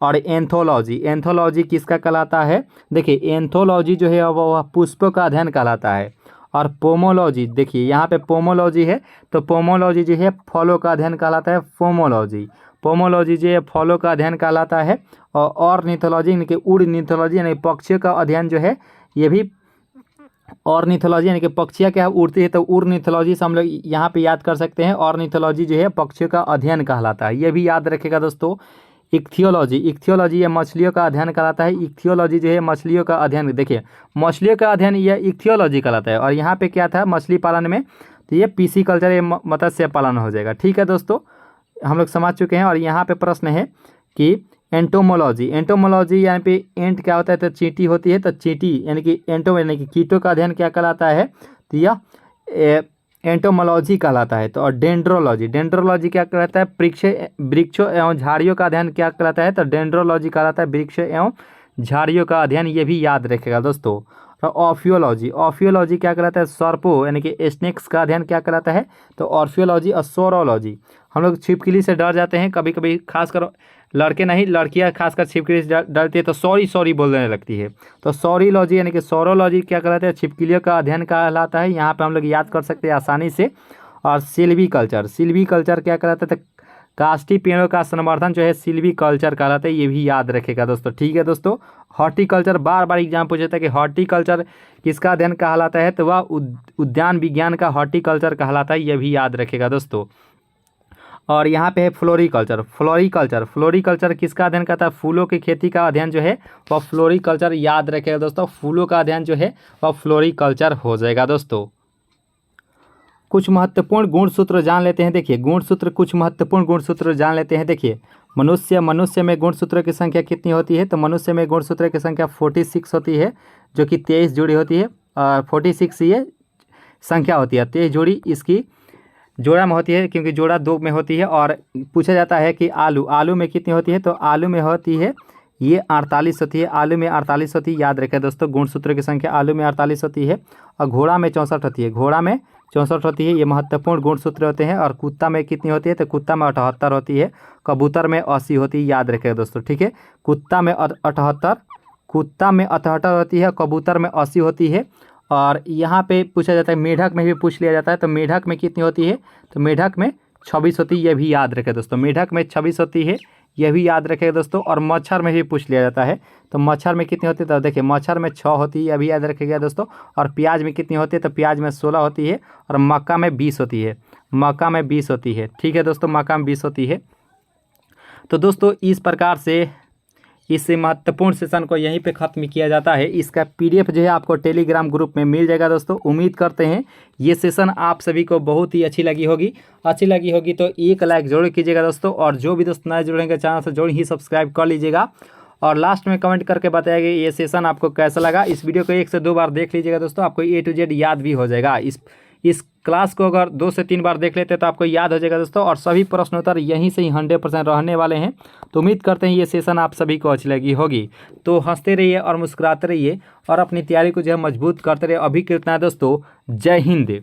A: और एंथोलॉजी किसका कहलाता है, देखिए एंथोलॉजी जो है वह पुष्पों का अध्ययन कहलाता है। और पोमोलॉजी, देखिए यहाँ पे पोमोलॉजी है, तो पोमोलॉजी जो है फलों का अध्ययन कहलाता है। पोमोलॉजी जो है फलों का अध्ययन कहलाता है। और ऑर्निथोलॉजी यानी कि उड़निथोलॉजी यानी पक्षियों का अध्ययन जो है ये भी ऑर्निथोलॉजी यानी कि पक्षियाँ क्या उड़ती है, तो उड़निथोलॉजी से हम लोग यहाँ पे याद कर सकते हैं। ऑर्निथोलॉजी जो है पक्षियों का अध्ययन कहलाता है, ये भी याद रखेगा दोस्तों। इक्थियोलॉजी ये मछलियों का अध्ययन कहलाता है। इक्थियोलॉजी जो है मछलियों का अध्ययन, देखिए मछलियों का अध्ययन ये इक्थियोलॉजी कहलाता है। और यहाँ पे क्या था मछली पालन में, तो ये पीसी कल्चर ये मत्स्य पालन हो जाएगा, ठीक है दोस्तों, हम लोग समझ चुके हैं। और यहाँ पे प्रश्न है कि एंटोमोलॉजी यानी पे एंट क्या होता है, तो चींटी होती है, तो चींटी यानी कि एंटो यानी कि कीटों का अध्ययन क्या कहलाता है, तो यह एंटोमोलॉजी कहलाता है। तो और डेंड्रोलॉजी क्या कहलाता है, वृक्षों एवं झाड़ियों का अध्ययन क्या कहलाता है, तो डेंड्रोलॉजी कहलाता है वृक्षों एवं झाड़ियों का अध्ययन, ये भी याद रखेगा दोस्तों। और ऑफियोलॉजी क्या कहलाता है, सर्पों यानी कि स्नेक्स का अध्ययन क्या कहलाता है, तो ऑर्फियोलॉजी। और सोरोलॉजी, हम लोग छिपकली से डर जाते हैं कभी कभी, खासकर लड़के नहीं लड़कियां खासकर छिपकली से डरती है तो सॉरी बोलने लगती है, तो सॉरीलॉजी यानी कि सोरोलॉजी क्या कहलाता है, छिपकलियों का अध्ययन कहलाता है, यहाँ पे हम लोग याद कर सकते हैं आसानी से। और सिल्वीकल्चर क्या कहलाता है, तो काष्ठी पेड़ों का संवर्धन जो है सिल्वीकल्चर कहलाता है, ये भी याद रखेगा दोस्तों, ठीक है दोस्तों। हॉर्टिकल्चर बार बार एग्जाम पूछा था कि हॉर्टिकल्चर किसका अध्ययन कहलाता है, तो वह उद्यान विज्ञान का हॉर्टिकल्चर कहलाता है, ये भी याद रखेगा दोस्तों। और यहाँ पे है फ्लोरिकल्चर किसका अध्ययन करता है, फूलों की खेती का अध्ययन जो है वह फ्लोरिकल्चर, याद रखेगा दोस्तों। फूलों का अध्ययन जो है वह फ्लोरिकल्चर हो जाएगा दोस्तों। कुछ महत्वपूर्ण गुणसूत्र जान लेते हैं, देखिए कुछ महत्वपूर्ण गुणसूत्र जान लेते हैं। देखिए मनुष्य में गुणसूत्रों की संख्या कितनी होती है, तो मनुष्य में गुणसूत्रों की संख्या 46 होती है, जो कि 23 जोड़ी होती है। 46 ये संख्या होती है, 23 जोड़ी इसकी जोड़ा में होती है, क्योंकि जोड़ा 2 में होती है। और पूछा जाता है कि आलू में कितनी होती है, तो आलू में होती है ये 48 होती है, आलू में 48 होती है, याद रखें दोस्तों। गुणसूत्र की संख्या आलू में 48 होती है। और घोड़ा में 64 होती है, ये महत्वपूर्ण गुणसूत्र होते हैं। और कुत्ता में कितनी होती है, तो कुत्ता में 78 होती है। कबूतर में 80 होती है, याद रखें दोस्तों, ठीक है। कुत्ता में 78 होती है, कबूतर में 80 होती है। और यहाँ पे पूछा जाता है, मेढक में भी पूछ लिया जाता है, तो मेढक में कितनी होती है, तो मेढक में 26 होती है, ये भी याद रखें दोस्तों। मेढक में 26 होती है, यह भी याद रखेगा दोस्तों। और मच्छर में भी पूछ लिया जाता है, तो मच्छर में कितनी होती है, तो देखिए मच्छर में 6 होती है, यह भी याद रखेगा दोस्तों। और प्याज में कितनी होती है, तो प्याज में 16 होती है। और मक्का में 20 होती है, ठीक है दोस्तों, मक्का में 20 होती है। तो दोस्तों इस प्रकार से इस महत्वपूर्ण सेशन को यहीं पे ख़त्म किया जाता है। इसका PDF जो है आपको टेलीग्राम ग्रुप में मिल जाएगा दोस्तों। उम्मीद करते हैं ये सेशन आप सभी को बहुत ही अच्छी लगी होगी तो एक लाइक जरूर कीजिएगा दोस्तों। और जो भी दोस्त नए जुड़ेंगे चैनल से जरूर ही सब्सक्राइब कर लीजिएगा और लास्ट में कमेंट करके बताइएगा ये सेशन आपको कैसा लगा। इस वीडियो को 1 से 2 बार देख लीजिएगा दोस्तों, आपको A to Z याद भी हो जाएगा। इस क्लास को अगर 2 से 3 बार देख लेते हैं तो आपको याद हो जाएगा दोस्तों। और सभी प्रश्नोत्तर यहीं से ही 100% रहने वाले हैं। तो उम्मीद करते हैं ये सेशन आप सभी को अच्छी लगी होगी। तो हंसते रहिए और मुस्कुराते रहिए और अपनी तैयारी को जो है मजबूत करते रहिए। अभी के इतना दोस्तों, जय हिंद।